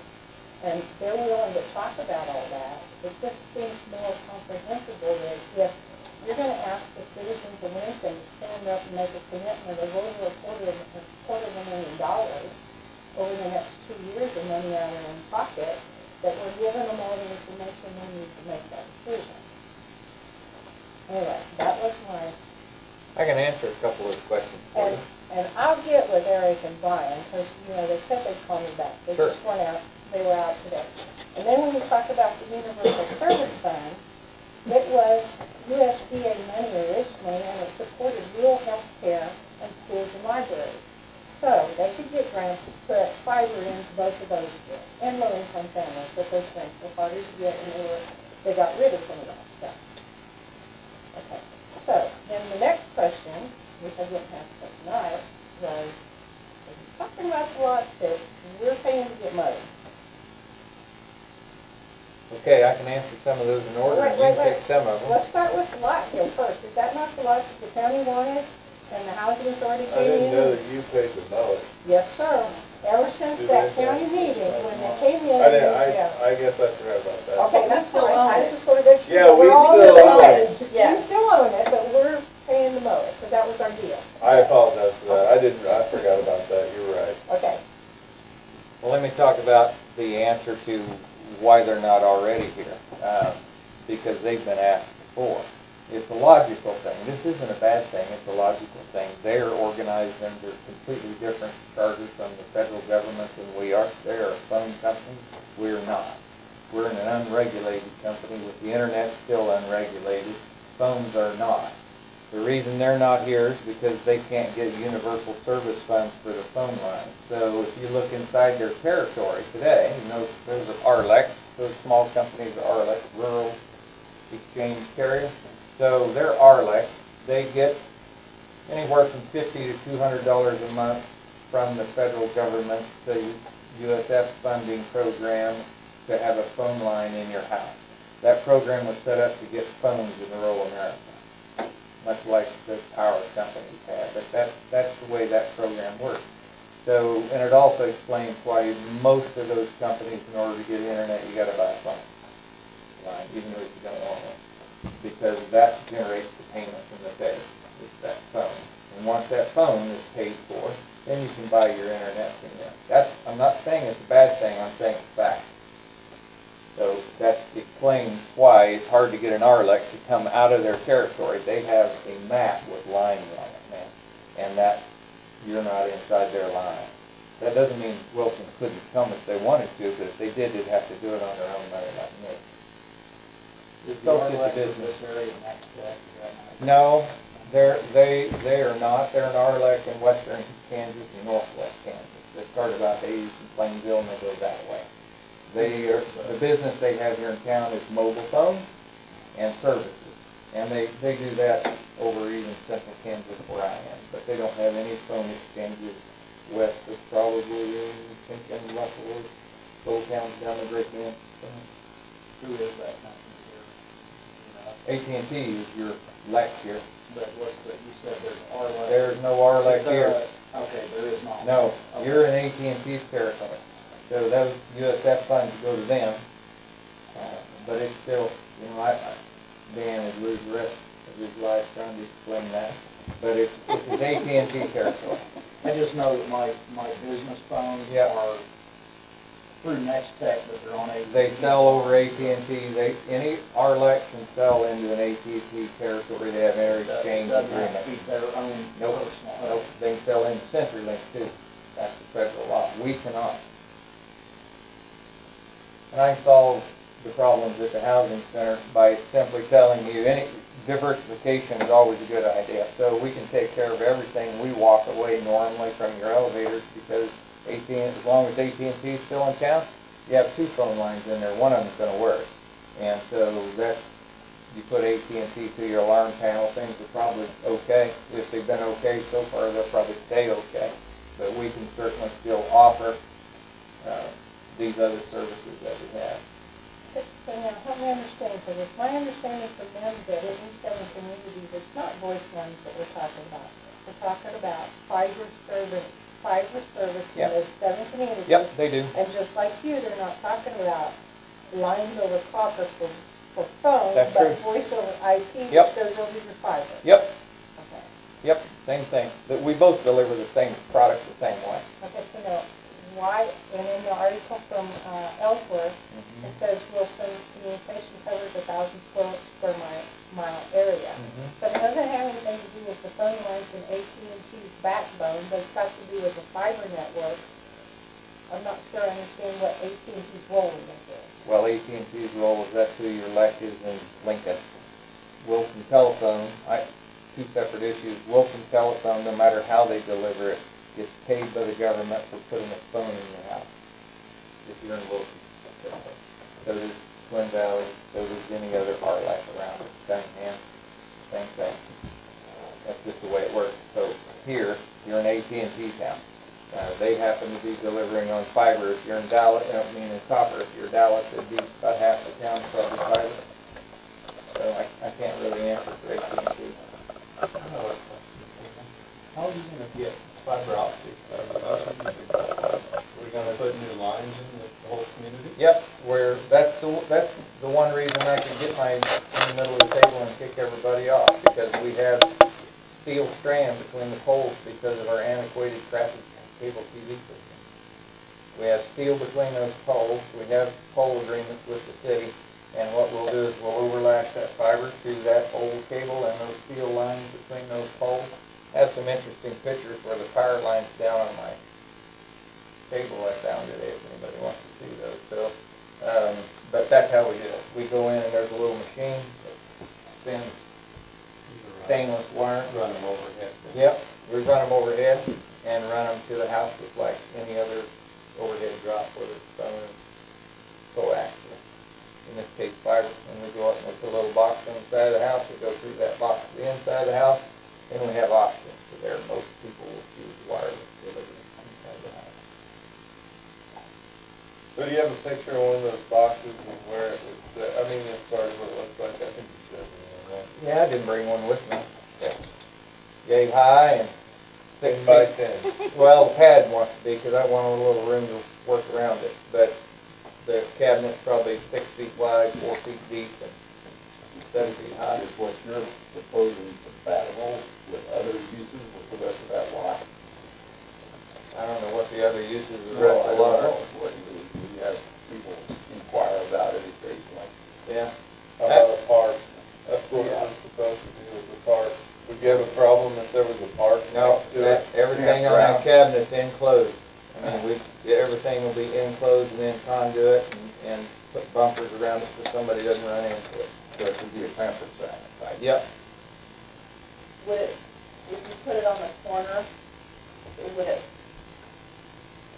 and they're willing to talk about all that, it just seems more comprehensible that if you're going to ask the citizens of Lincoln to stand up and make a commitment of over $250,000 over the next 2 years of money out of their own pocket, that we're giving them all the information they need to make that decision. Anyway, that was my... I can answer a couple of questions for you. And I'll get with Eric and Brian, because, they said they'd call me back. They Sure. just went out, they were out today. And then when we talk about the Universal Service Fund, it was USDA money originally, and it supported rural health care and schools and libraries. So they could get grants to put fiber into both of those and low-income families, but those grants were harder to get, and they got rid of some of that stuff. Okay, so then the next question, which I didn't have to tonight, was talking about the lots that we're paying to get mowed. Okay, I can answer some of those in order, and you can pick some of them. Let's start with the lot deal first. Is that not the lot that the county wanted and the housing authority I came in? didn't know that you paid the mow it. Yes, sir. Ever since that county meeting, when they came in. I guess I forgot about that. Okay, that's still fine. own I it. just wanted to make sure Yeah, that we we're all on still the own same it. page. Yes. We still own it, but we're paying to mow it, because that was our deal. I apologize for that. I forgot about that. You're right. Okay. Well, let me talk about the answer to why they're not already here, because they've been asked before. It's a logical thing. This isn't a bad thing. It's a logical thing. They are organized under completely different charters from the federal government than we are. They are a phone company. We're not. We're an unregulated company with the internet still unregulated. Phones are not. The reason they're not here is because they can't get universal service funds for the phone line. So if you look inside their territory today, those are RLECs, those small companies are RLEC, Rural Exchange Carrier. So they're RLECs. They get anywhere from $50 to $200 a month from the federal government, the USF funding program, to have a phone line in your house. That program was set up to get phones in rural America, much like the power companies have, but that's the way that program works. So, and it also explains why most of those companies, in order to get internet, you gotta buy a phone line, even though you don't want one, because that generates the payment from the day, it's that phone. And once that phone is paid for, then you can buy your internet from them. I'm not saying it's a bad thing, I'm saying it's fact. So that explains why it's hard to get an RLEC to come out of their territory. They have a map with lines on it, man, and that you're not inside their line. That doesn't mean Wilson couldn't come if they wanted to, but if they did, they'd have to do it on their own money, like me. Is the RLEC in this area next to that? No, they are not. They're an RLEC in western Kansas and northwest Kansas. They start about 80s in Plainville and they go that way. The business they have here in town is mobile phones and services. And they do that over even central Kansas where I am. But they don't have any phone exchanges west of probably thinking Russell, those towns down the Great Bend. Who is that company here? AT&T is your LEC here. But you said there's RLEC? There's no RLEC here. Okay, there is not. No, okay. you're in AT&T's territory. So those USF funds go to them. But it's still, Dan has lose the rest of his life trying to explain that. But it's AT&T territory. I just know that my business phones are through Nextech, but they're on AT&T. They sell over AT&T. Any RLEC can sell into an AT&T territory. They have an exchange agreement. Doesn't have agreement. to be their own personal. Nope. They can sell into CenturyLink too. That's the federal law. We cannot. And I solve the problems at the housing center by simply telling you diversification is always a good idea. So we can take care of everything. We walk away normally from your elevators because as long as AT&T is still in town, you have two phone lines in there. One of them's going to work. And so you put AT&T to your alarm panel, things are probably okay. If they've been okay so far, they'll probably stay okay. But we can certainly still offer these other services that we have. So now, help me understand, because it's my understanding from them that in these 7 communities, it's not voice lines that we're talking about. We're talking about fiber service in those 7 communities. Yep, they do. And just like you, they're not talking about lines over copper for phones, That's but true. voice over IP, Yep. which goes over your fiber. Yep. Okay. Yep, same thing. We both deliver the same product the same way. Okay, so now, why, and in the article from Ellsworth, it says Wilson Communication covers 1,000 square mile area. But it doesn't have anything to do with the phone lines and AT&T's backbone, but it's got to do with the fiber network. I'm not sure I understand what AT&T's role in this is. Well, AT&T's role is that's who your LEC is in Lincoln. Wilson Telephone, two separate issues. Wilson Telephone, no matter how they deliver it, gets paid by the government for putting a phone in your house. If you're in Wilson. So does Twin Valley, so does any other RLEC around it. Cunningham, same thing. That's just the way it works. So here, you're in AT&T town. They happen to be delivering on fiber. If you're in Dallas, I don't mean in copper. If you're in Dallas, it'd be about half the town probably fiber. So I can't really answer for AT&T. How are you gonna get fiber optics? We're gonna put new lines in the whole community? Yep, that's the one reason I can get in the middle of the table and kick everybody off, because we have steel strand between the poles because of our antiquated crappy cable TV system. We have steel between those poles. We have pole agreements with the city, and what we'll do is we'll overlash that fiber to that old cable and those steel lines between those poles. Has some interesting pictures where the power line's down on my table I found today, if anybody wants to see those. So, but that's how we do it. We go in and there's a little machine that spins stainless wire. Run them overhead. Yep, we run them overhead and run them to the house just like any other overhead drop, whether it's phone or coaxial. In this case, fiber. And we go up and we put a little box on the side of the house. We go through that box to the inside of the house. Then we have options. So there, most people will choose wireless delivery inside the house. So do you have a picture of one of those boxes and where it was, it's Yeah, I didn't bring one with me. Yay high and 6 by feet. Well, the pad wants to be, because I want a little room to work around it, but the cabinet's probably 6 feet wide, 4 feet deep, and 7 feet high. Is what you're proposing compatible with other uses with the rest of that lot? I don't know what the other uses of the No, rest I of the don't lot know. are. What we have people inquire about it occasionally. Yeah. How about a park? That's what it was supposed to do, was a park. Would you have a problem if there was a park No, next to it? everything on that cabinet's enclosed. I mean, everything will be enclosed and then conduit and put bumpers around it so somebody doesn't run into it. So it could be a pamper sign. Yep. Would it, if you put it on the corner, would it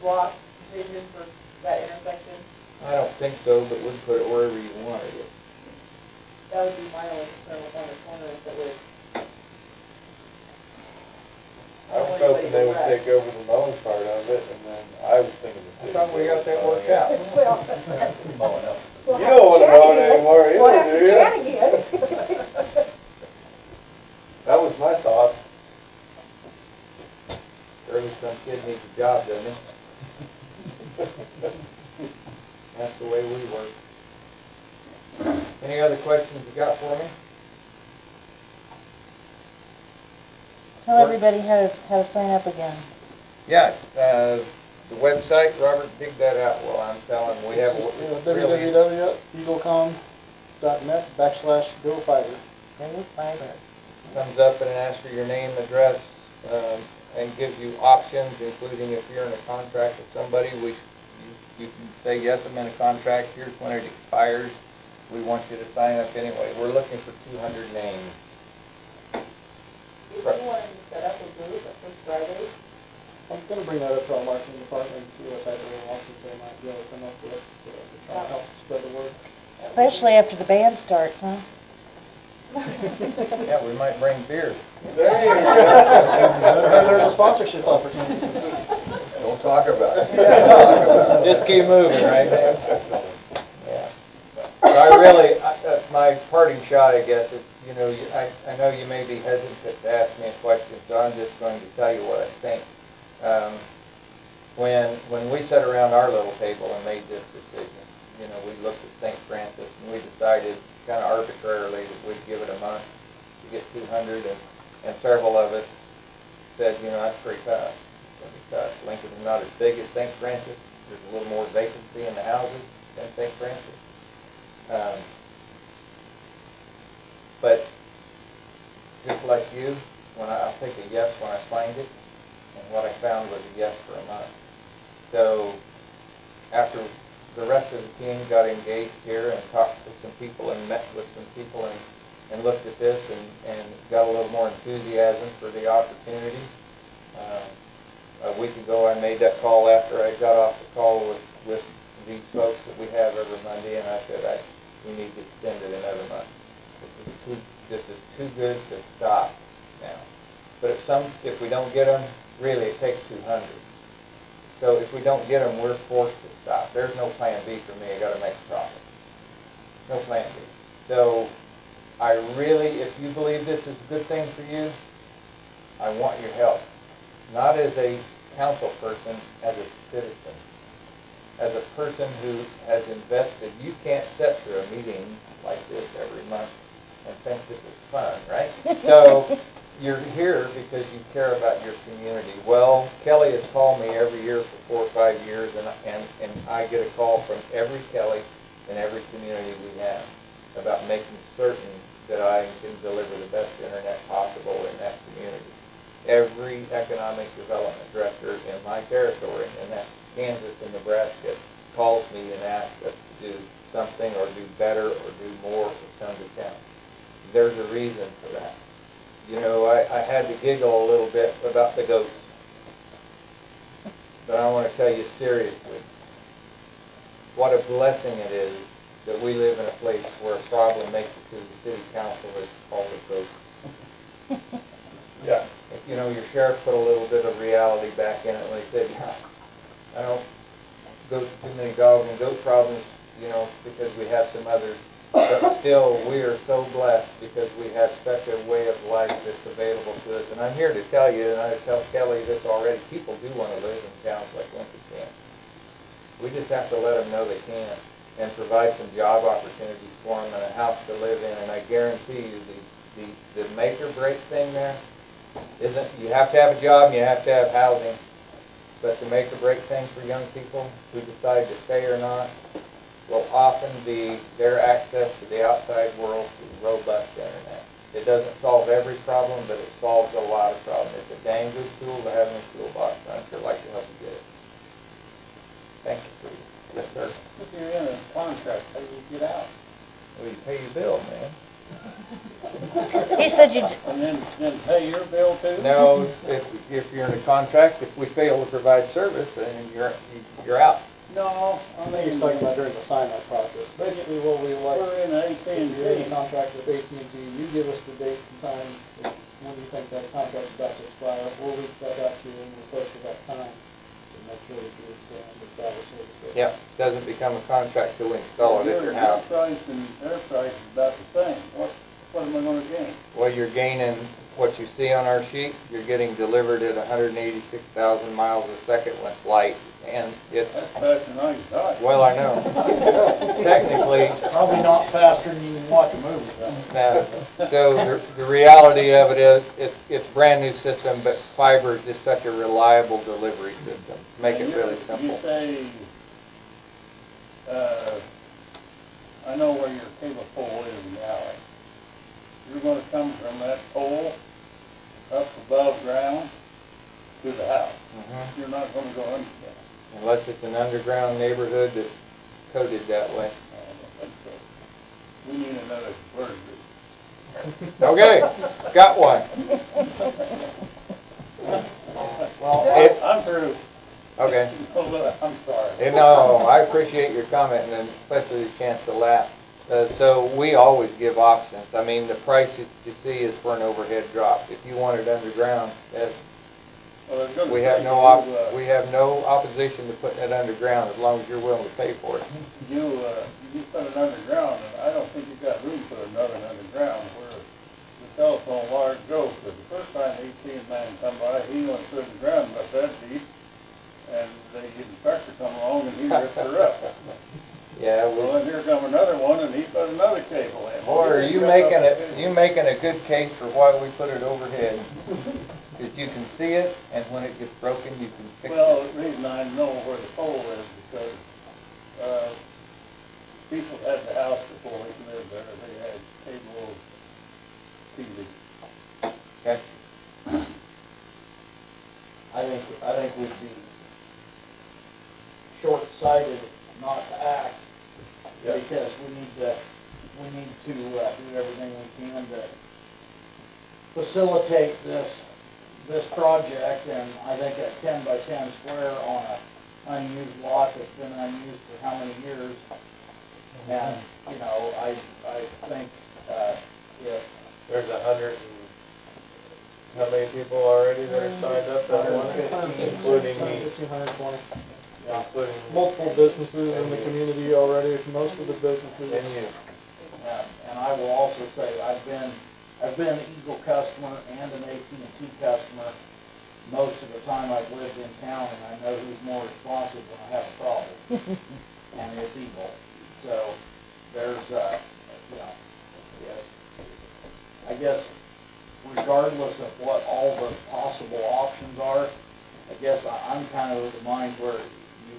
block vision for that intersection? I don't think so, but we'd put it wherever you wanted it. That would be my only concern with on the corner, if it would. I was hoping they would take over the mowing part of it, and then I was thinking the I city. thought we got that worked out. Mowing up. You don't want to mow it anymore either, do you? That was my thought. Surely some kid needs a job, doesn't he? That's the way we work. Any other questions you got for me? Tell everybody how to sign up again. Yeah, the website, Robert, dig that out while I'm telling. We have really www.eaglecom.net/go-fiber. comes up and it asks for your name, address, and gives you options, including if you're in a contract with somebody, you can say, yes, I'm in a contract, here's when it expires, we want you to sign up anyway. We're looking for 200 names. If you wanted to set up a booth at First Fridays, I'm gonna bring that up to our marketing department and see what type of options they might be able to come up with to try to help spread the word. Especially after the band starts, huh? Yeah, we might bring beer. There you go. There's a sponsorship opportunity. Don't talk about it. Don't talk about it. Just keep moving, right, man? Yeah. So I really, my parting shot, I guess, is, you know, I know you may be hesitant to ask me a question, so I'm just going to tell you what I think. When we sat around our little table and made this decision, you know, we looked at St. Francis and we decided kind of arbitrarily that we'd give it a month to get 200, and several of us said, you know, that's pretty tough. It's going to be tough. Lincoln is not as big as St. Francis. There's a little more vacancy in the houses than St. Francis. But just like you, I'll take a yes when I find it, and what I found was a yes for a month. So after the rest of the team got engaged here and talked to some people and met with some people and looked at this and got a little more enthusiasm for the opportunity. A week ago I made that call after I got off the call with these folks that we have every Monday, and I said, we need to extend it another month. This is too good to stop now. But if we don't get them, really it takes 200. So if we don't get them, we're forced to stop. There's no plan B for me. I got to make a profit. No plan B. So I really, if you believe this is a good thing for you, I want your help. Not as a council person, as a citizen. As a person who has invested. You can't sit through a meeting like this every month and think this is fun, right? So you're here because you care about your community. Well, Kelly has called me every year for 4 or 5 years, and I get a call from every Kelly in every community we have about making certain that I can deliver the best internet possible in that community. Every economic development director in my territory, and that's Kansas and Nebraska, calls me and asks us to do something or do better or do more or come to town. There's a reason for that. You know, I had to giggle a little bit about the goats. But I want to tell you seriously, what a blessing it is that we live in a place where a problem makes it to the city council that's called a goat. Yeah. You know, your sheriff put a little bit of reality back in it when he said, I don't go to too many dog and goat problems, you know, because we have some other But still, we are so blessed because we have such a way of life that's available to us. And I'm here to tell you, and I tell Kelly this already, people do want to live in towns like Lincoln can. We just have to let them know they can and provide some job opportunities for them and a house to live in. And I guarantee you, the make or break thing there isn't, you have to have a job and you have to have housing. But the make or break thing for young people who decide to stay or not will often be their access to the outside world through robust internet. It doesn't solve every problem, but it solves a lot of problems. It's a dang good tool to have in a toolbox, and I'd sure like to help you get it. Thank you for you. Yes, sir. If you're in a contract, how do you get out? Well, you pay your bill, man. He said you, And then pay your bill too? No, if you're in a contract, if we fail to provide service, then you're out. No, I think he's talking about during the sign-up process. Basically, what we like, we're in if you're in a AT&T. contract with AT&T, you give us the date and time when you think that contract's about to expire. We'll reach back out to you and request for that time to make sure that you're established service. Yep, doesn't become a contract till we install it at your house. Your price and their price is about the same. What am I gonna gain? Well, you're gaining what you see on our sheet. You're getting delivered at 186,000 miles a second with light, and it's, That's faster than I can type. well, I know. Technically, Probably not faster than you can watch a movie, though. so the reality of it is, it's a brand new system, but fiber is just such a reliable delivery system. Make it really You simple. say, I know where your cable pole is in the alley. You're gonna come from that pole up above ground to the house. Mhm. You're not gonna go under there. Unless it's an underground neighborhood that's coded that way. I don't think so. We need another version. Okay, got one. Well, It- I'm through. Okay. I'm sorry. No, I appreciate your comment, and especially the chance to laugh. So we always give options. I mean, the price that you see is for an overhead drop. If you want it underground, Well, it's gonna we have take we have no opposition to putting it underground as long as you're willing to pay for it. You put it underground, and I don't think you got room for another underground where the telephone wires go. Because the first time the AT&T man come by, he went through the ground about that deep, and the inspector come along and he ripped her up. Yeah, Well, then here come another one, and he put another cable in. boy, are you making a good case for why we put it overhead? Because you can see it, and when it gets broken, you can fix Well, it. the reason I know where the pole is because people had the house before we lived there. They had cable TV. Okay. I think we'd be short-sighted not to act, because we need to do everything we can to facilitate this project, and I think a 10 by 10 square on a unused lot that's been unused for how many years, and, you know, I think, if There's 100 and, how many people already that are signed up that want it, including me, 120. including Multiple businesses in the community already, most of the businesses. and you. And I will also say, I've been an Eagle customer and an AT&T customer most of the time I've lived in town, and I know who's more responsive when I have a problem. And it's Eagle. So there's, I guess regardless of what all the possible options are, I guess I'm kind of of the mind where you,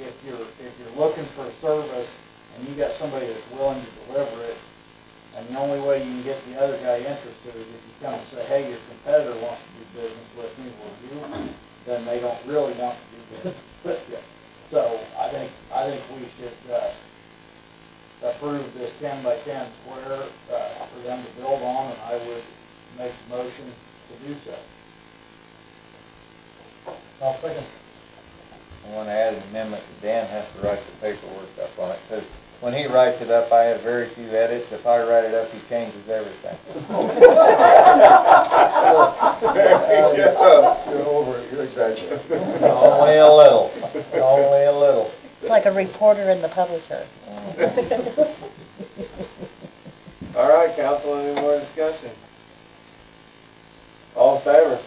if you're looking for a service and you got somebody that's willing to deliver it, and the only way you can get the other guy interested is if you come and say, hey, your competitor wants to do business with me, will you? Then they don't really want to do business with you. So I think we should approve this 10 by 10 square for them to build on, and I would make the motion to do so. I'll second. I want to add an amendment that Dan has to write the paperwork up on it, because when he writes it up, I have very few edits. If I write it up, he changes everything. You're over it, you're exaggerating. Only a little, only a little. It's like a reporter and the publisher. All right, council, any more discussion? All in favor?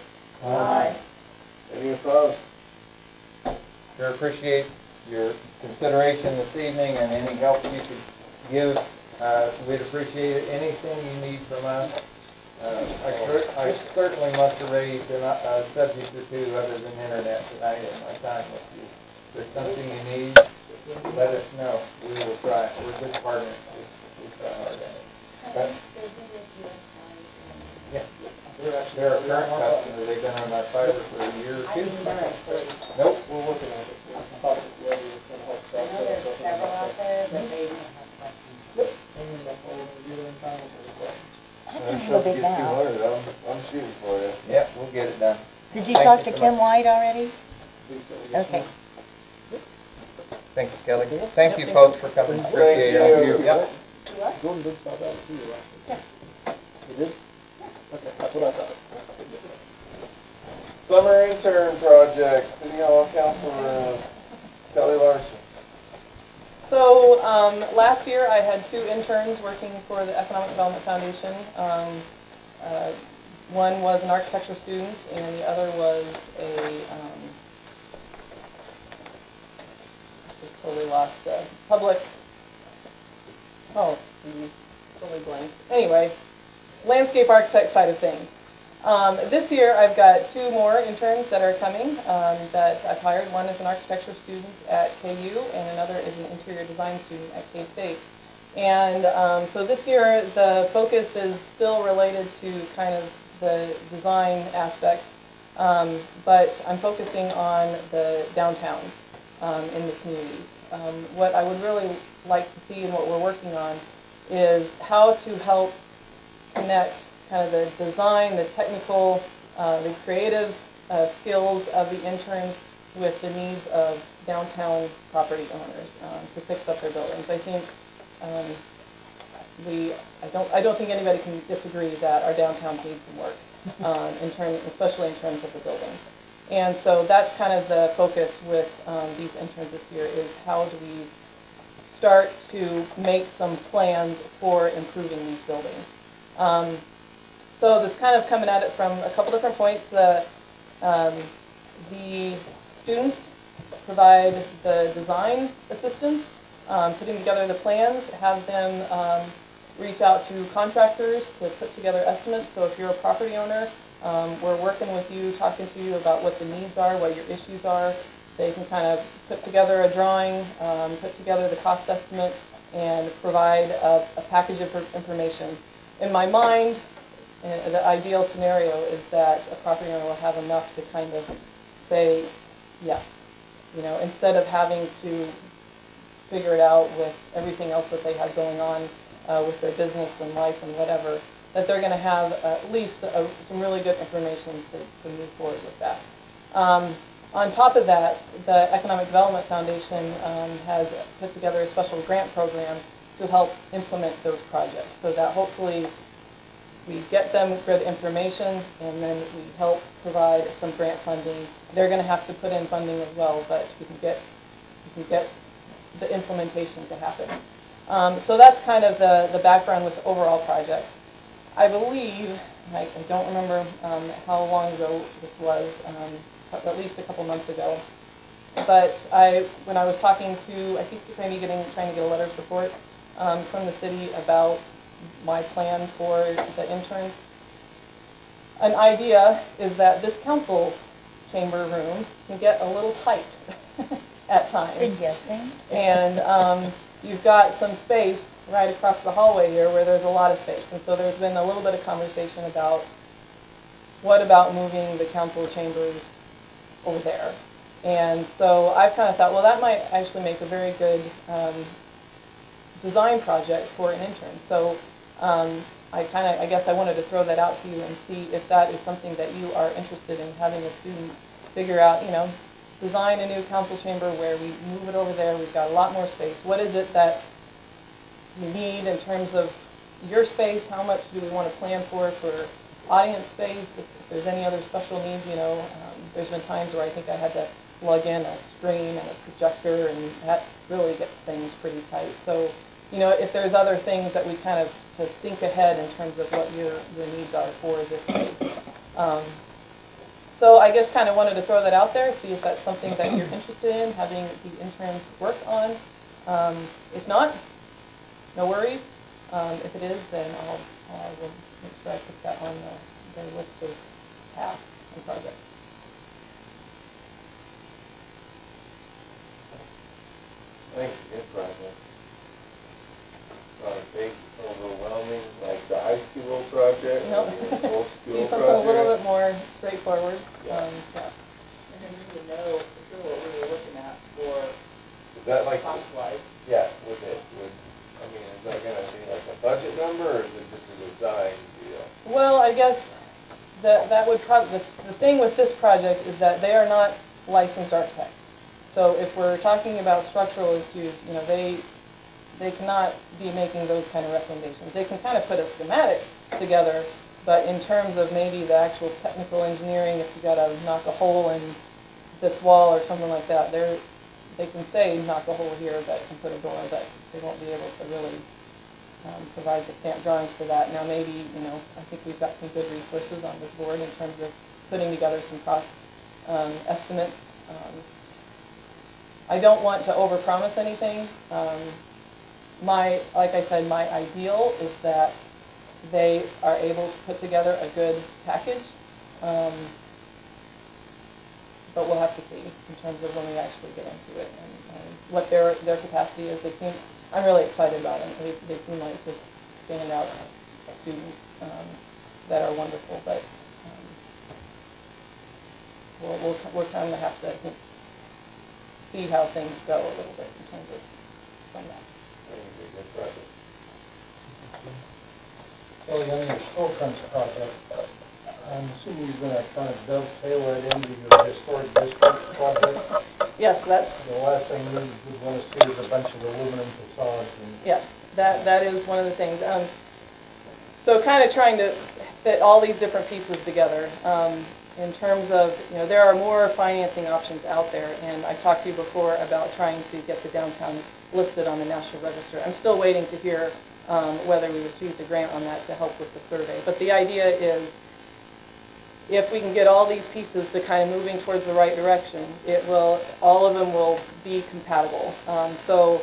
Aye. Any opposed? Sure appreciate your consideration this evening and any help you could give. We'd appreciate it. Anything you need from us. I certainly must have raised a subject or two other than internet tonight in my time with you. If there's something you need, let us know. We will try. We're good partners. We try hard at it. But, yeah. They're a current customer. They've been on our fiber for a year or two. Nope. We're working on it. I thought that the lady was gonna help us out. I know there's several out there, but they don't have questions. And then that's all we're doing in time for the questions. I can have a big now. I'm shooting for you. Yeah, we'll get it done. Did you Thank talk you to so Kim much. White already? Okay. Thank you, Kelly. Thank you, folks, for coming. Appreciate it. you. Yep. Jordan did stop out to see you last week. He did? Okay, that's what I thought. Summer intern project, City Hall Councilor Kelly Larson. So, last year I had 2 interns working for the Economic Development Foundation. One was an architecture student and the other was just totally lost, public, totally blank. Anyway, landscape architect side of things. This year I've got 2 more interns that are coming that I've hired. One is an architecture student at KU and another is an interior design student at K-State. And so this year the focus is still related to kind of the design aspects, but I'm focusing on the downtowns in the communities. What I would really like to see and what we're working on is how to help connect kind of the design, the technical, the creative skills of the interns with the needs of downtown property owners to fix up their buildings. I think I don't think anybody can disagree that our downtown needs some work, especially in terms of the buildings. And so that's kind of the focus with these interns this year is how do we start to make some plans for improving these buildings. So this kind of coming at it from a couple different points. The students provide the design assistance, putting together the plans, have them reach out to contractors to put together estimates. So if you're a property owner, we're working with you, talking to you about what the needs are, what your issues are. They can kind of put together a drawing, put together the cost estimate, and provide a package of information. In my mind, the ideal scenario is that a property owner will have enough to kind of say yes, instead of having to figure it out with everything else that they have going on with their business and life and whatever, that they're going to have at least some really good information to move forward with that. On top of that, the Economic Development Foundation has put together a special grant program to help implement those projects so that hopefully we get them good information and then we help provide some grant funding. They're going to have to put in funding as well, but we can get the implementation to happen. So that's kind of the background with the overall project. I believe, I don't remember how long ago this was, at least a couple months ago, but when I was talking to, I think maybe trying to get a letter of support from the city about my plan for the interns. An idea is that this council chamber room can get a little tight at times. Suggesting. And you've got some space right across the hallway here where there's a lot of space. And so there's been a little bit of conversation about what about moving the council chambers over there. And so I've kind of thought, well, that might actually make a very good design project for an intern. So I guess I wanted to throw that out to you and see if that is something that you are interested in, having a student figure out, design a new council chamber where we move it over there, we've got a lot more space. What is it that you need in terms of your space? How much do we want to plan for audience space? If there's any other special needs, there's been times where I think I had to plug in a screen and a projector, and that really gets things pretty tight. So, you know, if there's other things that we kind of to think ahead in terms of what your needs are for this space. So I just kind of wanted to throw that out there, see if that's something that you're interested in, having the interns work on. If not, no worries. If it is, then I will make sure I put that on the list of tasks and projects. I think it's a good project. It's not a big, overwhelming, like the high school project, No. or the full school Do something a little project. bit more straightforward. Yeah. Yeah. And then we would know for sure what we were looking at for Is that like, cost-wise. yeah, with it, I mean, is that gonna be like a budget number, or is it just a design deal? Well, I guess that would probably, the thing with this project is that they are not licensed architects. So if we're talking about structural issues, you know, they cannot be making those kind of recommendations. They can kind of put a schematic together, but in terms of maybe the actual technical engineering, if you gotta knock a hole in this wall or something like that, they can say knock a hole here, but can put a door, but they won't be able to really provide the stamp drawings for that. Now maybe, you know, I think we've got some good resources on this board in terms of putting together some cost estimates. I don't want to overpromise anything. Like I said, my ideal is that they are able to put together a good package, but we'll have to see in terms of when we actually get into it and what their capacity is. I'm really excited about them. They seem like just standout students that are wonderful, but we're kind of have to, I think, see how things go a little bit in terms of from that. I think it'd be a good project. Kelly, on your storefront project, I'm assuming you're gonna kind of dovetail it into your historic district project? Yes, that's, The last thing we would wanna see is a bunch of aluminum facades and. yeah, that is one of the things. So kind of trying to fit all these different pieces together. In terms of, you know, there are more financing options out there, and I talked to you before about trying to get the downtown listed on the National Register. I'm still waiting to hear whether we received a grant on that to help with the survey. But the idea is, if we can get all these pieces to kind of moving towards the right direction, all of them will be compatible. So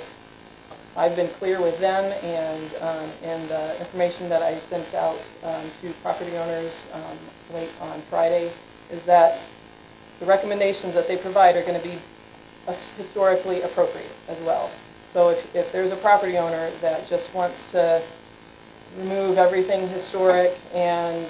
I've been clear with them, and the information that I sent out to property owners late on Friday is that the recommendations that they provide are going to be historically appropriate as well. So if there's a property owner that just wants to remove everything historic, and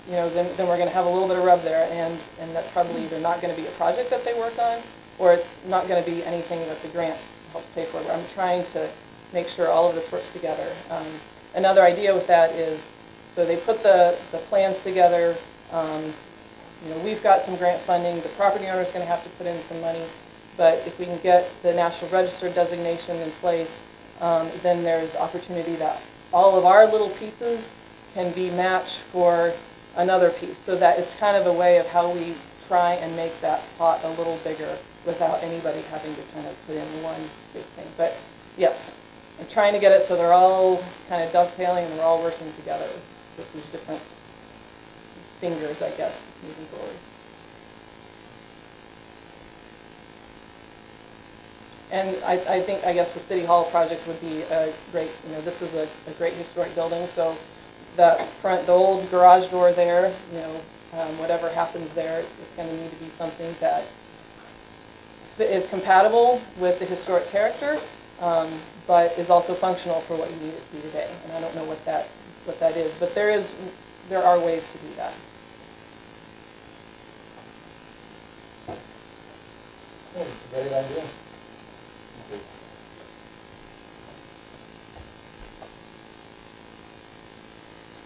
you know, then we're going to have a little bit of rub there, and that's probably either not going to be a project that they work on, or it's not going to be anything that the grant helps pay for. I'm trying to make sure all of this works together. Another idea with that is, so they put the plans together. You know, we've got some grant funding. The property owner is going to have to put in some money, but if we can get the National Register designation in place, then there's opportunity that all of our little pieces can be matched for another piece. So that is kind of a way of how we try and make that pot a little bigger without anybody having to kind of put in one big thing. But yes, I'm trying to get it so they're all kind of dovetailing and they're all working together with these different fingers, I guess, moving forward. And I guess the City Hall project would be a great, you know, this is a great historic building, so the old garage door there, you know, whatever happens there, it's going to need to be something that is compatible with the historic character, but is also functional for what you need it to be today. And I don't know what that is, but there are ways to do that. Great idea.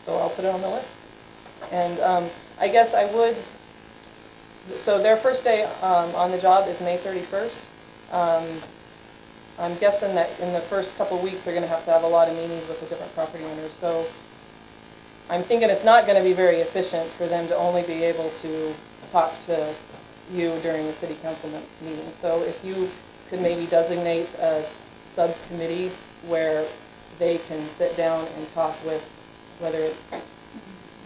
So I'll put it on the list. And I guess I would, so their first day on the job is May 31st. I'm guessing that in the first couple of weeks they're going to have a lot of meetings with the different property owners. So I'm thinking it's not going to be very efficient for them to only be able to talk to you during the city council meeting. So if you could maybe designate a subcommittee where they can sit down and talk with, whether it's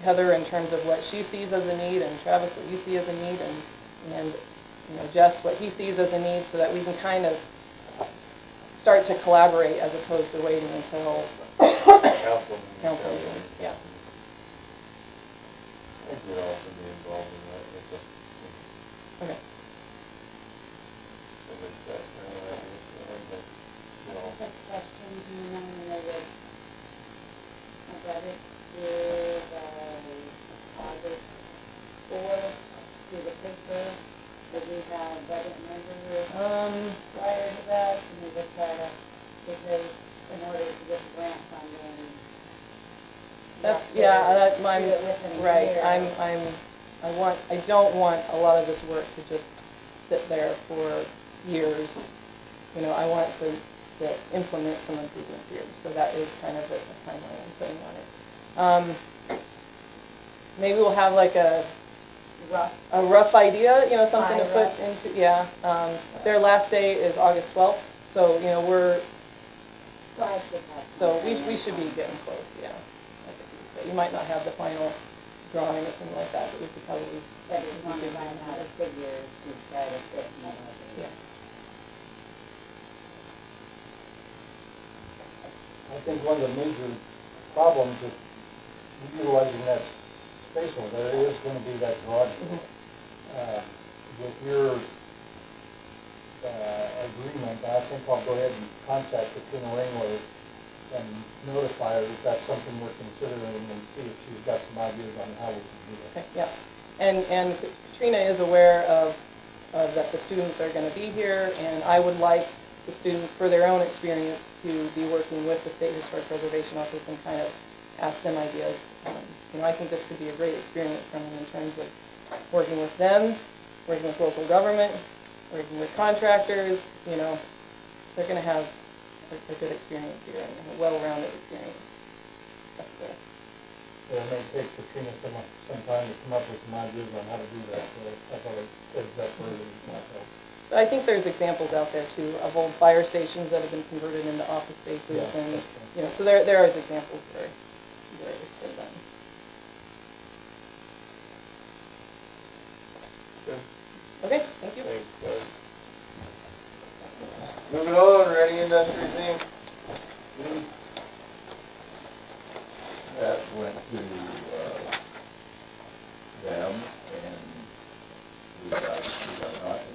Heather in terms of what she sees as a need, and Travis what you see as a need, and you know, Jess what he sees as a need, so that we can kind of start to collaborate as opposed to waiting until council meetings. Yeah. I think we'd all be involved in that. Okay. I have a question, do you want to know what my brother did, August 4th, to the paper, that we have budget members prior to that, and we would try to, because in order to get the grant funding. That's, yeah, that, I'm, do it within a right, year. I don't want a lot of this work to just sit there for years. You know, I want to implement some improvements here, so that is kind of the timeline I'm putting on it. Maybe we'll have like a rough idea, you know, something to put into, yeah. Their last day is August 12th, so, you know, we should be getting close, yeah. Like you might not have the final drawing or something like that, but we could probably. But we want to find out a figure to try to fit in the Yeah. I think one of the major problems with utilizing that space over there is going to be that garage door. With your agreement, I think I'll go ahead and contact Katrina Ringler and notify her that that's something we're considering, and see if she's got some ideas on how we can do that. Okay, yeah. And Katrina is aware of that the students are going to be here, and I would like the students, for their own experience, to be working with the State Historic Preservation Office and kind of ask them ideas. You know, I think this could be a great experience for them in terms of working with them, working with local government, working with contractors. You know, they're going to have a good experience here and a well-rounded experience. That's cool. It may take Katrina some time to come up with some ideas on how to do that, so I thought it was that further might help. I think there's examples out there too of old fire stations that have been converted into office spaces, Yeah, and that's true. you know, so there is examples where it's been done. Okay, thank you. Thanks, Doug. Moving on, Ready Industries Inc. Lease. That went to, them, and we got an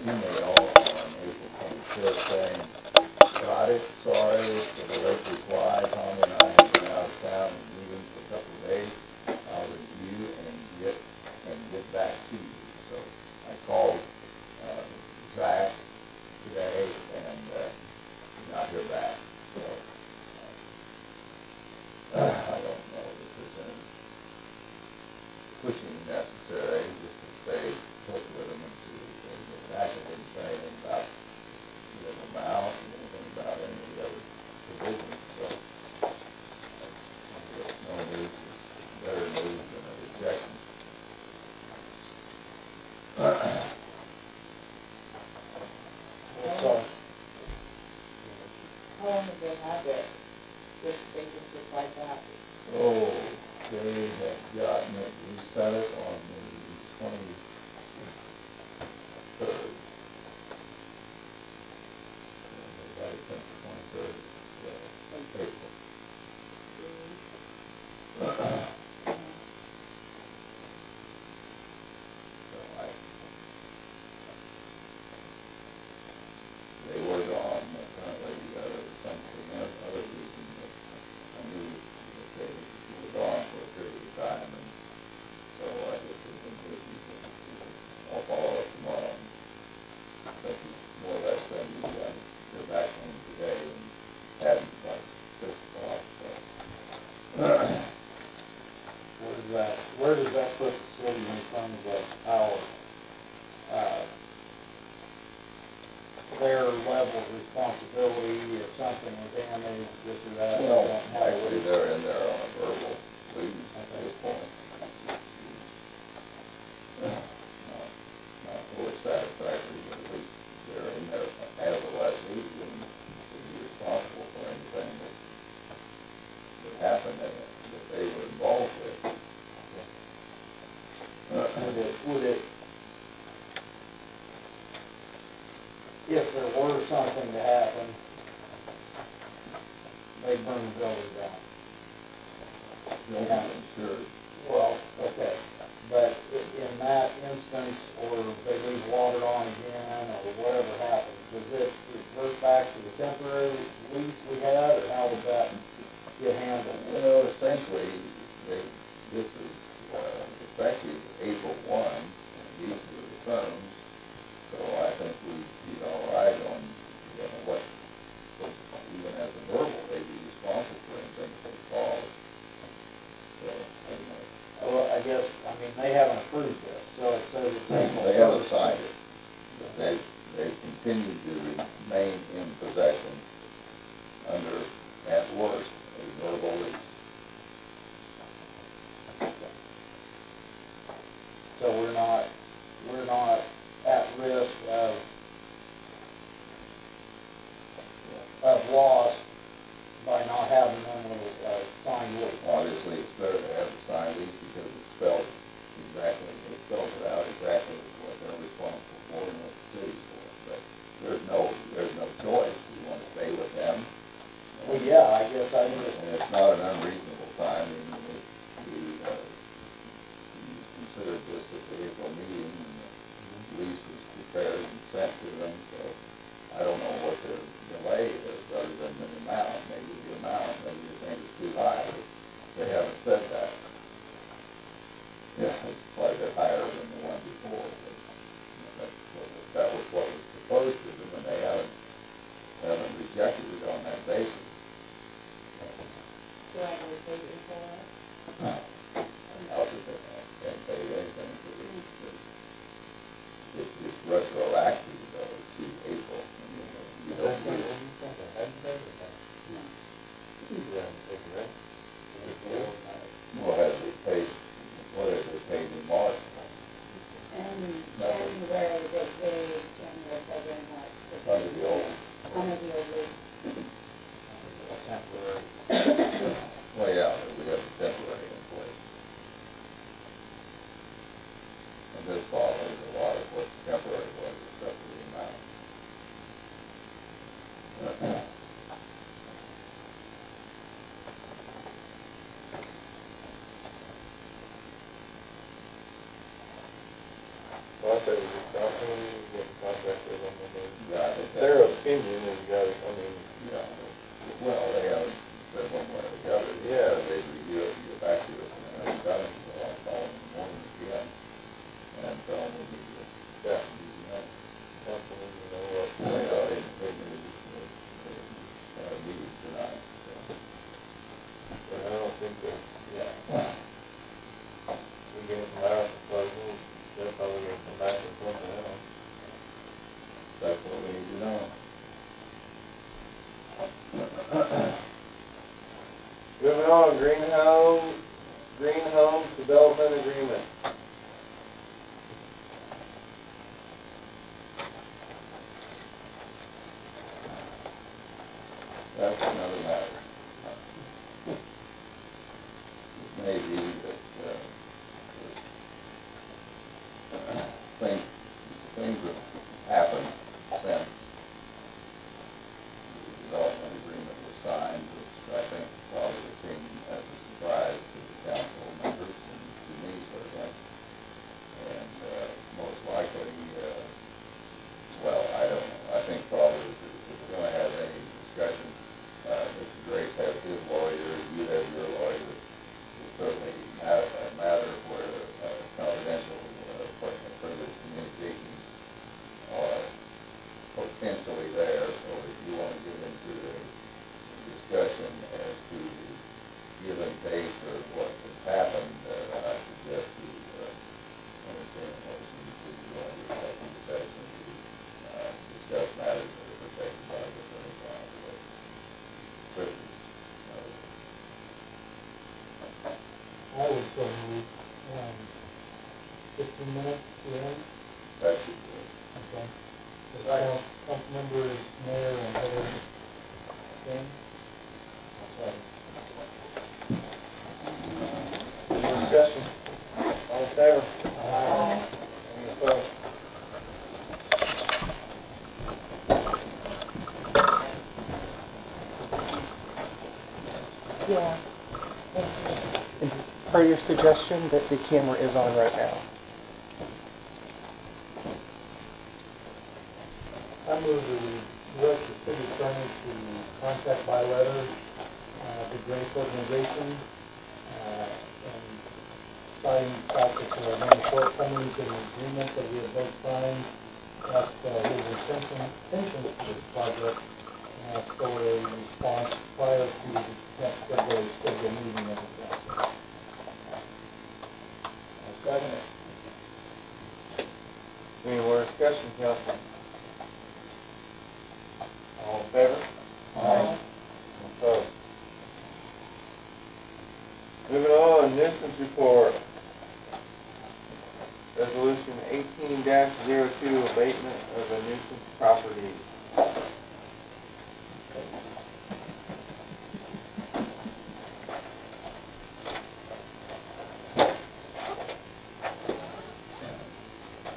email on April 25th saying, got it, sorry for the late reply, Tommy and I have been out of town and meetings for a couple of days. I'll review and get back to you. So I called, Zach today and, did not hear back, so, I don't know if there's any pushing necessary, just to stay put with them and see if they get back. I didn't say anything about the amount, anything about any of the other provisions, so. No news is better news than a rejection. How long have they had this? This basis just like that? Oh, they have gotten it, we set it on the 23rd. And they've had it since the 23rd of April. So they were gone, apparently, something else, other reason that I knew that they were gone for a period of time, and so I just was in business, and I'll follow up tomorrow. But more or less, then you got to go back home today, and hadn't like 6 o'clock, so. Where does that put the city in terms of our, their level of responsibility or something with damage, this or that? Well, actually, they're in there on a verbal leave at this point. Not fully satisfied. happened that they were involved with. Would it, if there were something to happen, they burn the building down? Yeah, sure. Well, okay, but in that instance, or they leave water on again, or whatever happens, does it revert back to the temporary lease we had, or how would that get handled? Well, essentially, this is effective April 1, and these were the terms, so I think we'd be all right on, what, even as a verbal, they'd be responsible for anything if they fall. So, I don't know. Well, I guess, they haven't approved this, so it says it's April. They haven't signed it, but they continue to remain in possession under, at worst, a verbal lease. So we're not at risk of loss by not having them with a signed lease. Obviously, it's better to have a signed lease because it spells it out exactly what they're responsible for and what the city's for. But there's no choice. We want to stay with them. Well, yeah, I guess I just. And it's not an unreasonable time. We considered this at the April meeting, and the lease was prepared and sent to them, so I don't know what their delay is, other than the amount. Maybe the amount, maybe you think it's too high. They haven't said that. Yeah, it's quite a bit higher than the one before, but that was what was proposed to them, and they haven't rejected it on that basis. Do I need to pay you for that? No. I'll just can't pay you anything, it's retroactive though to April. You don't need it. Well, have they paid, what have they paid in March? And January, they paid January, February, March. Under the old. Under the old lease. Well, yeah, we have the temporary in place. And this follows a lot of what the temporary was, except for the amount. Well, I say we just don't, get the contract with them, Yeah, I think their opinion is got it, yeah, well, they haven't said one way or the other. Yeah. They review it, get back to us, and I haven't done it, so I'll call them in the morning again. And tell them we need to, Yeah. something, what. they meeting tonight, so. But I don't think that, Yeah. we get some hours proposal, they're probably gonna come back with something else. That's what we need to know. Moving on, greenhomes development agreement. That's another matter. It may be that, things have happened since the development agreement was signed, which I think probably came as a surprise to the council members and to me certainly. And, most likely, well, I don't know, I think probably if we're gonna have any discussion, Mr. Grace has his lawyer, you have your lawyer. It's certainly a matter where confidential, further communications are potentially there, so if you want to get into a discussion as to the given date or what has happened, I suggest you entertain a motion to go into executive session to discuss matters that are protected by the attorney-client privilege. I would say move, 15 minutes, yeah. That should be it. Okay. Council members, mayor, and Heather, King. discussion? All in favor? Any opposed? Yeah. Per your suggestion, that the camera is on right now. I move that we direct the city attorney to contact by letter the Grace organization and sign out that there are many shortcomings in the agreement that we have both signed, ask his intentions for this project for a response prior to the next February scheduled meeting of the council. I'll second it. Any more discussion, council? All in favor? Aye. Opposed? Moving on, nuisance report. Resolution 18-02, abatement of a nuisance property.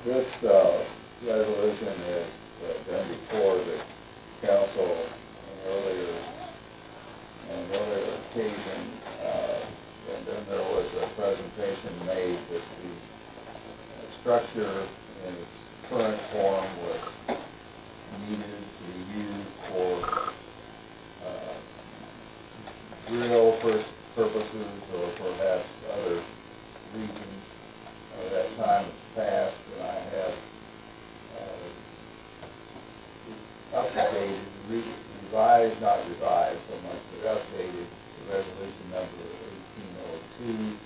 This resolution has been before the council on an earlier occasion, and then there was a presentation made that the structure in its current form was needed to be used for drill purposes or perhaps other reasons. That time has passed, and I have updated, revised, not revised so much, but updated the resolution number 1802,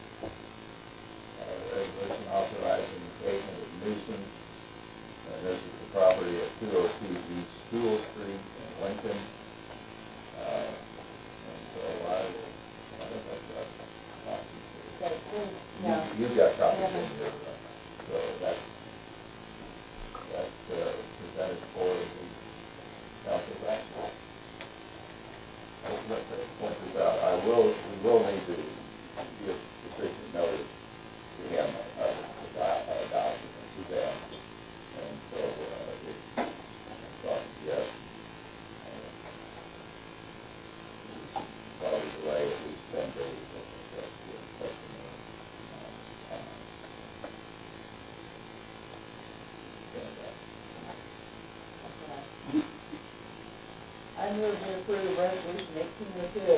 resolution authorizing the abatement of nuisance. And this is the property at 202 East School Street in Lincoln. And so I think I've got copies. You've got copies in your, so that's presented for the council's action. Point this out, we will need to give sufficient notice to him adoption to them. And so, yes, probably delay at least 10 days. That's the customary I move to approve resolution 1802.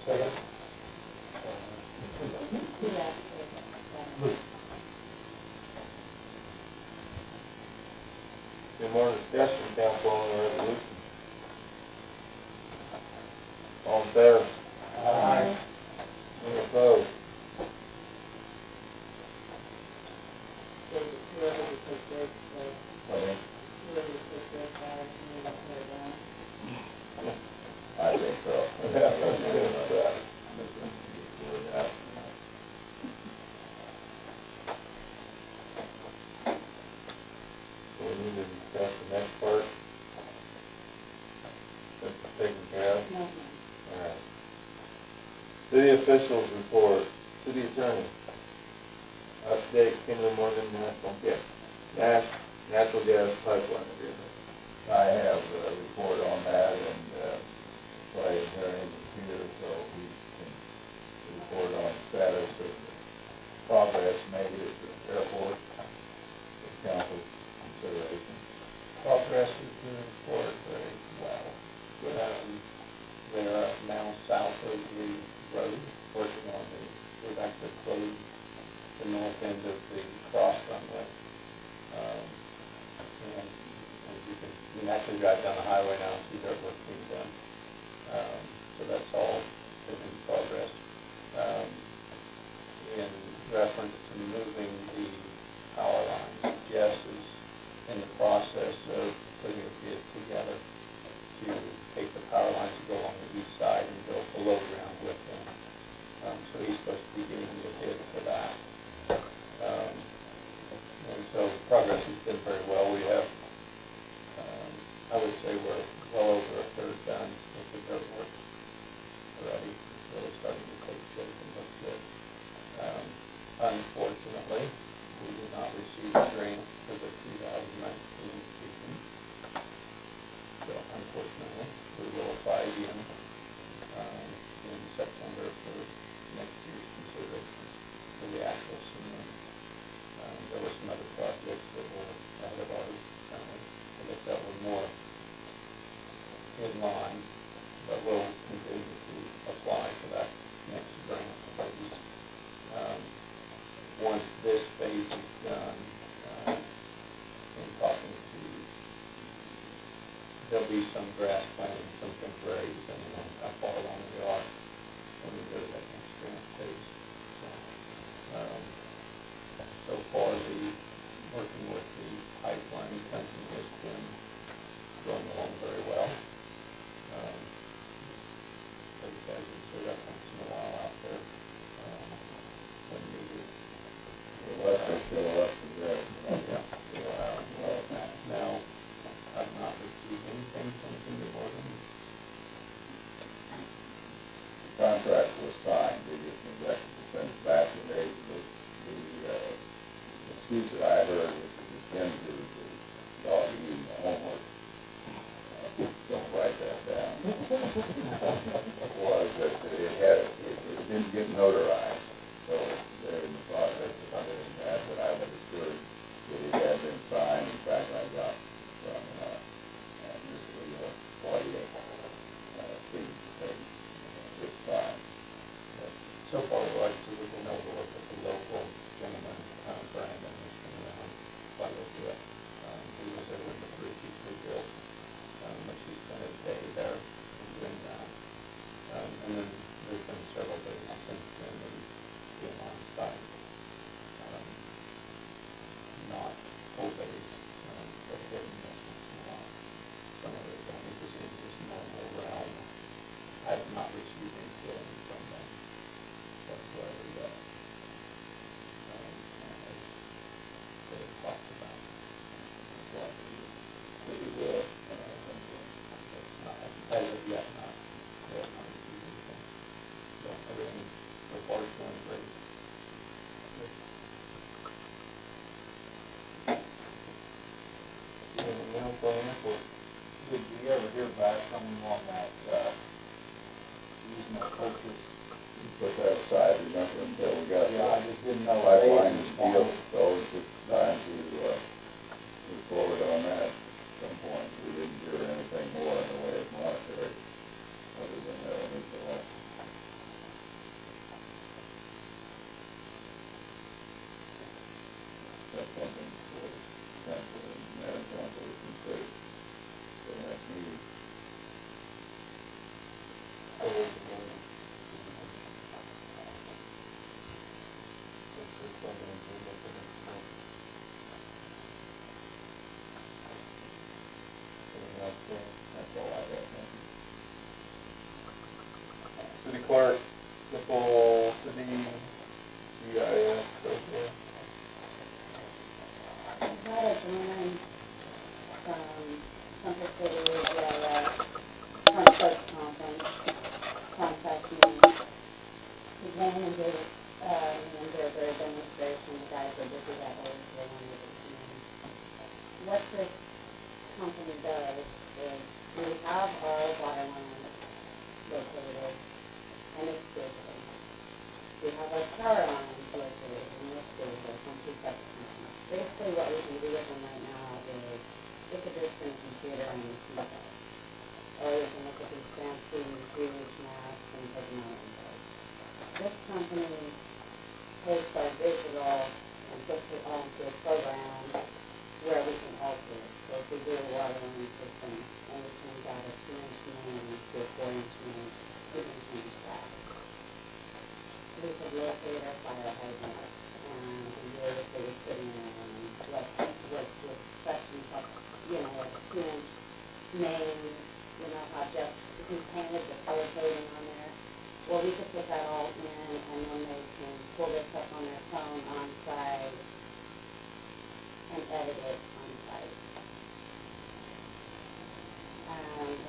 Second. Any more discussion, council, on the resolution? All in favor? Aye. Any opposed? So whoever we take this, Okay. whoever we take this, we will tear it down. I think so. So we need to discuss the next part. That's taken care of. All right. City officials report, city attorney. Update, Kingdom Morgan natural gas pipeline agreement. I have a report on that, and Clay is here, so he can report on the status of the progress made at the airport for council consideration. Progress is moving forward very well. They are now south of the road, working on they've actually closed the north end of the cross runway. And you can actually drive down the highway now and see dirt work being done. So that's all been in progress. In reference to moving the power lines, Jess is in the process of putting a bid together to take the power lines that go along the east side and go below ground with them. So he's supposed to be getting me a bid for that. And so progress has been very well. We have, I would say we're well over a third done with the dirt work already. So it's starting to shape and look good. Unfortunately, we did not receive a grant for the 2019 season. So unfortunately, we will apply again in September for next year's consideration for the actual cement. There were some other projects that were ahead of ours. I guess that was more in line, but we'll continue to apply for that next grant phase. Once this phase is done, in talking to, there'll be some grass planting, some temporary, depending on how far along we are when we go to that next grant phase. So far, working with the pipeline company has been going along very well. Those guys would set up once in a while out there when needed. Let them show up to that. Now, I've not received anything from the Morgan. The contract was signed, they just neglected to send it back, and the excuse that I heard was that Jim did the dog eating the homework. Don't write that down. Was that it didn't get notarized, so they're in the process of doing that, but I was assured that it had been signed. In fact, I got from Mr. Claudia, please say it's signed. So far, we've been able to work with the local gentleman, Beranda, who's been around quite a bit. He was over in the Bridges rebuilt, which he spent a day there doing that. And then there's been several days since then that he's been on site. Not full days, but hit and miss once in a while. Some of it only was in his normal realm. I have not received any billing from them whatsoever yet. And as they have talked about, what we will, as of yet, not received anything. So everything so far is going great. Anything else on airport? Did you ever hear back from them on that, using that purchase? We put that aside, remember, until we got Yeah, I just didn't know. pipeline deal, so it's just time to move forward on that at some point. We didn't hear anything more in the way of monetary, other than initial. That's something for council and mayor and council to consider for the next meeting. That's all I got, thank you. City clerk, simple city, GIS, so forth. I've got a gentleman from Central City, from Clerk's Conference, contact me. He came and did, their demonstration, the guys that did that, they wanted to see. What this company does is, we have our water lines located, and it's digital. We have our power lines located, and it's digital, from two separate companies. Basically, what we can do with them right now is, we could just send a computer and we can tell. Or we can look at these fancy 3-inch maps and take them out and go. This company takes our digital and puts it onto a program where we can alter it. So if we do a water line system and we change out a 2-inch main to a 4-inch main, we can change that. We could locate our fire hydrants and where the city's putting in what sections of, like a 2-inch main, how just, he painted the color coding on there. Well, we could put that all in, and then they can pull this up on their phone on site and edit it on site. And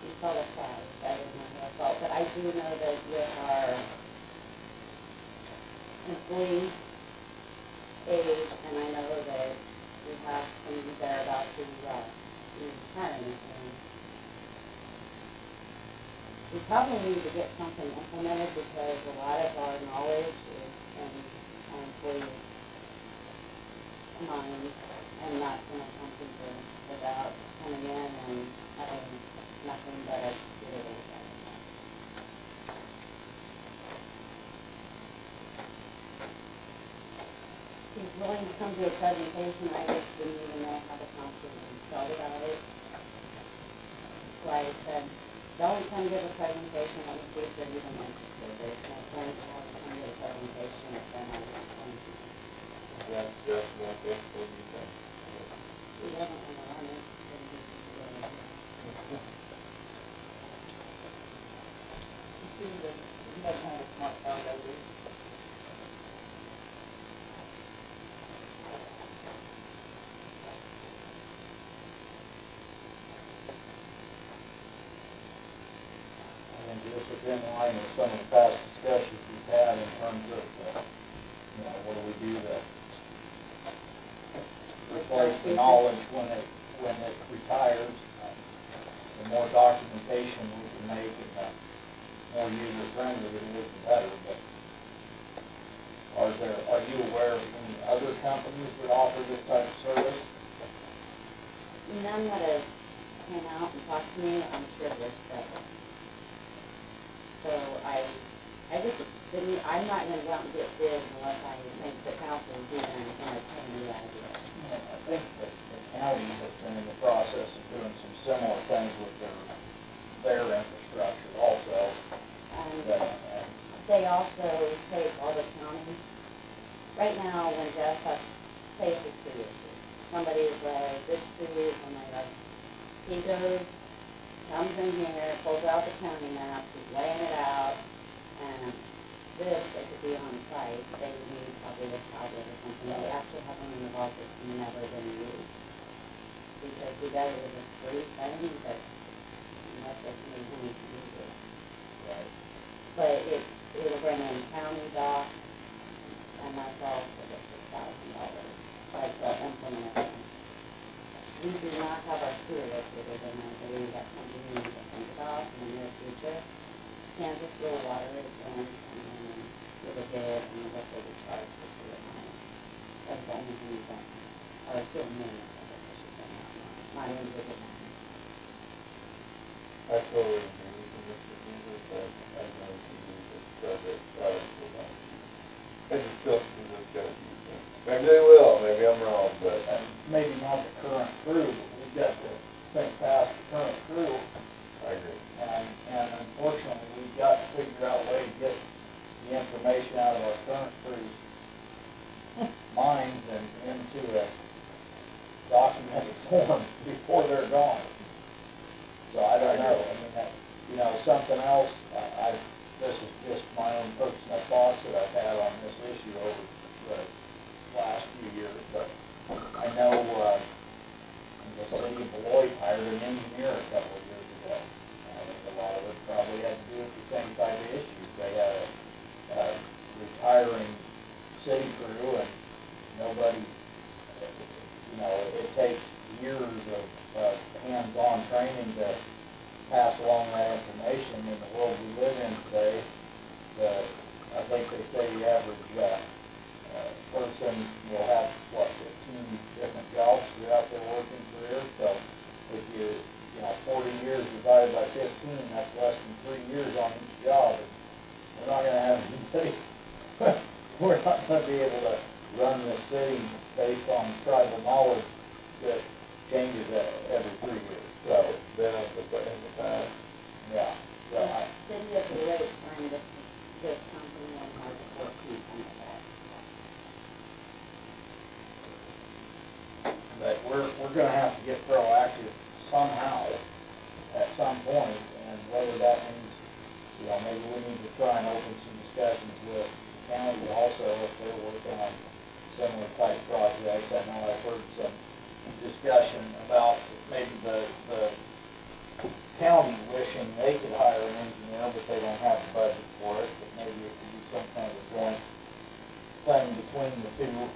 you saw the flags, that is not their fault, but I do know that with our employee age, and I know that we have some that are about to return, and we probably need to get something implemented because a lot of our knowledge is in our employees' minds, and not so much on people without coming in and having nothing but a good old. He's willing to come to a presentation, I just didn't even know how to confidently tell about it. So I said, don't come give a presentation, let me see if they're even interested. There's no point to have them come give a presentation if they're not going to. That's just what this will be done. He doesn't want to run it, then he's going to. He doesn't have a smartphone, does he? And this is in line with some of the past discussions we've had in terms of, what do we do to replace the knowledge when it retires. The more documentation we can make and the more user friendly it is, the better. But are you aware of any other companies that offer this type of service? None that have came out and talked to me, I'm sure there's several. So I just didn't, I'm not gonna go out and get bids unless I think the council is even entertain the idea. I think that the county has been in the process of doing some similar things with their infrastructure also. And they also take all the county, right now when Jess has, say it's a tree issue, somebody's like, this tree is on my right. He goes, comes in here, pulls out the county map, he's laying it out, and this, they could be on site, they would need probably a tablet or something. They actually have one in the office, never been used. Because we got it as a free thing, but unless there's somebody who needs to use it. Right. But it'll bring in county doc, and that's all for just $6,000, like they'll implement everything. We do not have our sewer located in I believe that's something we need to think about in the near future. Kansas will water it in, and with a bid, and what they would charge for sewer line. That's the only thing we don't, or sewer maintenance, I guess I should say, not individual line. I totally agree with you, Mr. Beaver, but I know you need this project started for that. I just don't think they're gonna use it. Maybe they will, maybe I'm wrong, but. And maybe not the current crew, but we've got to think past the current crew. I agree. And unfortunately, we've got to figure out a way to get the information out of our current crew's minds and into a documented form before they're gone. So I don't know, I mean, something else, this is just my own personal thoughts that I've had on this issue over the last few years, but I know, the city of Beloit hired an engineer a couple of years ago. I think a lot of it probably had to do with the same type of issues. They had a retiring city crew and nobody, it takes years of hands-on training to pass along that information. In the world we live in today, I think they say the average person will have, 15 different jobs throughout their working career. So if 40 years divided by 15, that's less than 3 years on each job. And we're not going to have anybody, we're not going to be able to run the city based on tribal knowledge that changes every 3 years. So Been in the past. yeah. So City of Beloit signed this company on March 14th on the back. But we're gonna have to get proactive somehow at some point, and whether that means, maybe we need to try and open some discussions with the county also if they're working on similar type projects. I know I've heard some discussion about maybe the county wishing they could hire an engineer, but they don't have the budget for it, but maybe it could be some kind of a joint two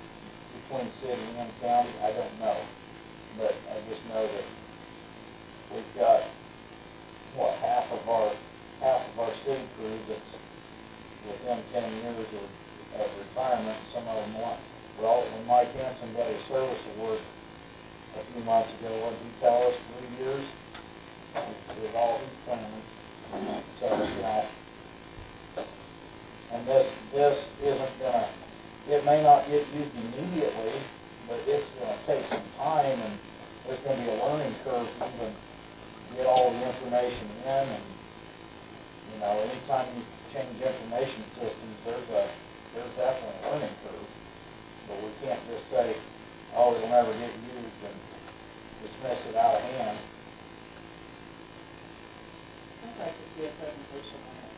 between city and county, I don't know. But I just know that we've got, what, half of our city crew that's within 10 years of retirement, some of them want. Well, when Mike Hanson got his service award a few months ago, what did he tell us, 3 years? It was all his family. So, you know, and this isn't gonna, it may not get used immediately, but it's gonna take some time, and there's gonna be a learning curve to even get all the information in, and, you know, anytime you change information systems, there's definitely a learning curve. But we can't just say, oh, it'll never get used and dismiss it out of hand. I'd like to see a presentation on it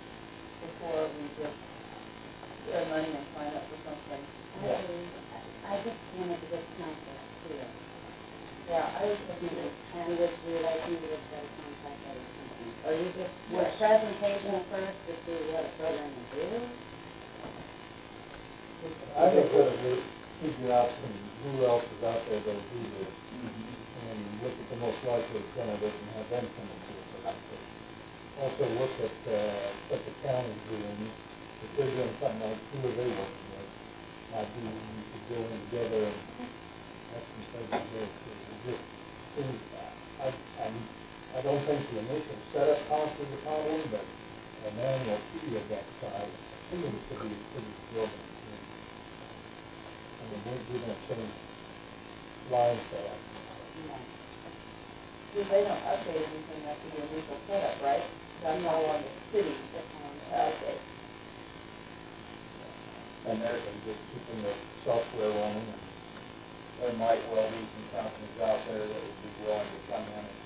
before we just spend money and sign up for something. I just wanted to get council clear. Yeah, I was thinking, And would you like me to try to contact other companies? Or you just Yes. want a presentation first to see what a program will do? I think that we figure out who else is out there that'll do this, and look at the most likely candidate and have them come into the presentation. Also look at what the county's doing, if they're doing something like, who are they working with? Might be, we could go in together and have some places there, just things, I don't think the initial setup cost is a problem, but a manual fee of that size seems to be pretty exorbitant. I mean, we're gonna change lines for that. see, they don't update anything after the initial setup, right? That's all on the city to update. And they're just keeping the software running. There might well be some companies out there that would be willing to come in and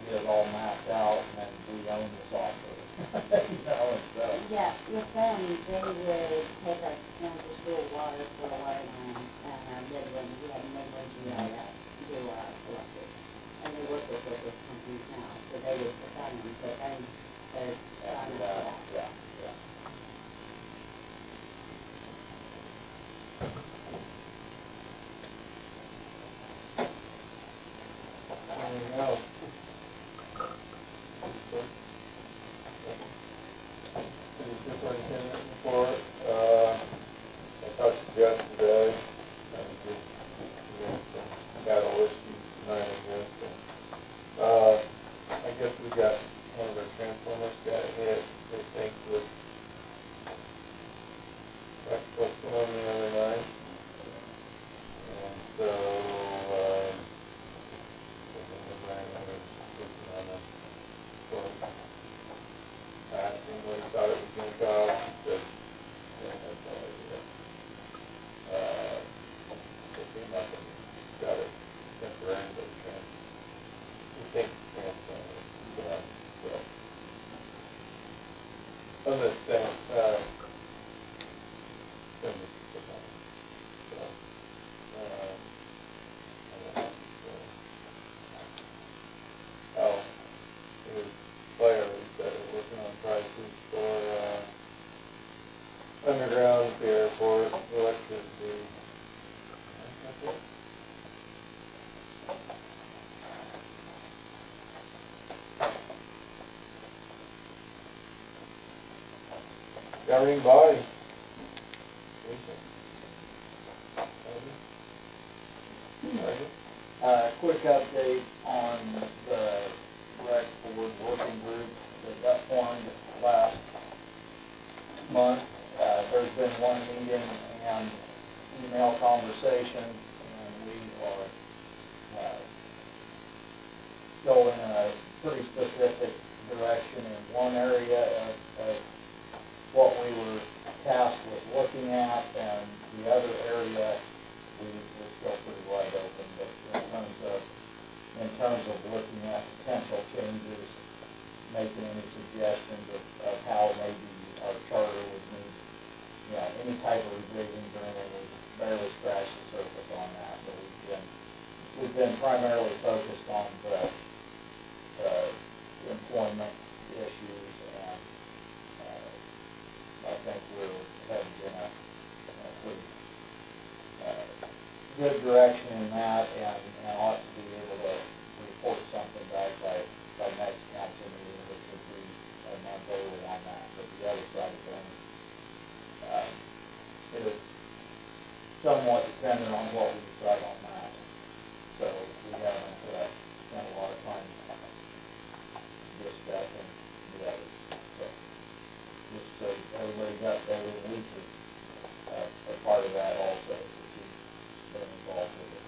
get it all mapped out, and then we own the software. You know, and so. Yeah, with them, they would take our Kansas rural water for the water line, and our Midland, we have Midland GIS, do our electric. And they work with those companies now, so they would put that in, but then there's, Yeah. Anything else? City superintendent report, I talked to Jeff today, and we had some battle issues tonight, I guess. I guess we got one of our transformers got hit, they think, with electrical storm the other night. And so, Beranda was working on a storm passing, what he thought it was gonna cost, he said, they had no idea. They came up and got it temporary, but we think transformers, so. I'm gonna stand, oh, it was FIREMEN'S that are working on prices for, underground at the airport, electricity. That's it. Governing body. Quick update on the rec board working group that got formed last month. There's been one meeting and email conversations, and we are going in a pretty specific direction in one area of what we were tasked with looking at, and the other area we're still pretty wide open, but in terms of looking at potential changes, making any suggestions of how maybe our charter would need, you know, any type of revisions or anything, we barely scratched the surface on that, but we've been primarily focused on the employment issues, and I think we're headed in a pretty good direction in that, and ought to be able to report something back by next council meeting, which would be a month early on that. But the other side of things, it is somewhat dependent on what we decide on that. So we haven't spent a lot of time discussing the others. So just so everybody got that, LEASE is a part of that also, which is been involved with it.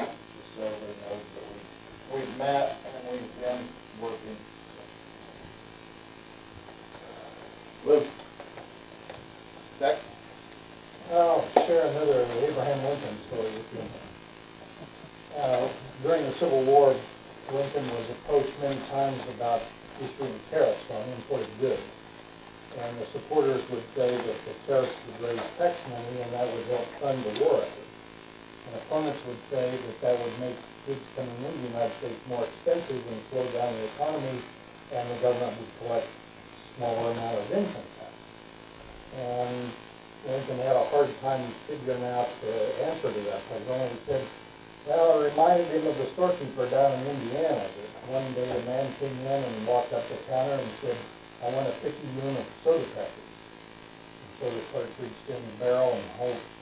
Just so everybody knows that we've met and we've been working. Luke? Zach? I'll share another Abraham Lincoln story with you. During the Civil War, Lincoln was approached many times about issuing tariffs on imported goods. And the supporters would say that the tariffs would raise tax money and that would help fund the war effort. And opponents would say that that would make goods coming into the United States more expensive and slow down the economy, and the government would collect a smaller amount of income tax. And Lincoln had a hard time figuring out the answer to that puzzle, and he said, well, it reminded him of the storekeeper down in Indiana. That one day a man came in and walked up the counter and said, I want a picky unit of soda crackers. And so the clerk reached in the barrel and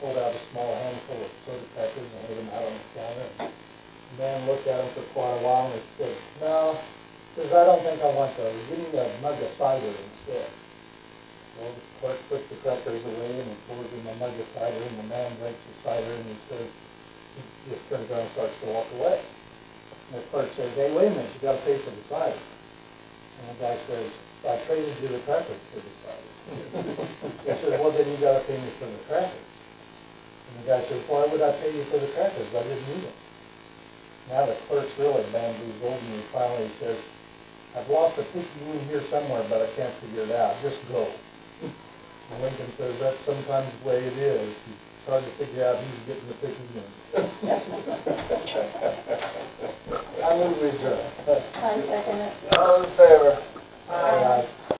pulled out a small handful of soda crackers and laid them out on the counter. And the man looked at them for quite a while and said, no, says, I don't think I want those. Give me a mug of cider instead. Well, the clerk puts the crackers away and he pours him a mug of cider, and the man drinks the cider and he says, he just turns around and starts to walk away. And the clerk says, hey, wait a minute, you gotta pay for the cider. And the guy says, I traded you the crackers for the cider. He says, well, then you gotta pay me for the crackers. And the guy says, why would I pay you for the crackers? I didn't need them. Now the clerk's really bamboozled, and he finally says, I've lost a picky unit here somewhere, but I can't figure it out. Just go. And Lincoln says, that's sometimes the way it is. It's hard to figure out who's getting the picky unit. I move we adjourn. I second it. All in favor? Aye.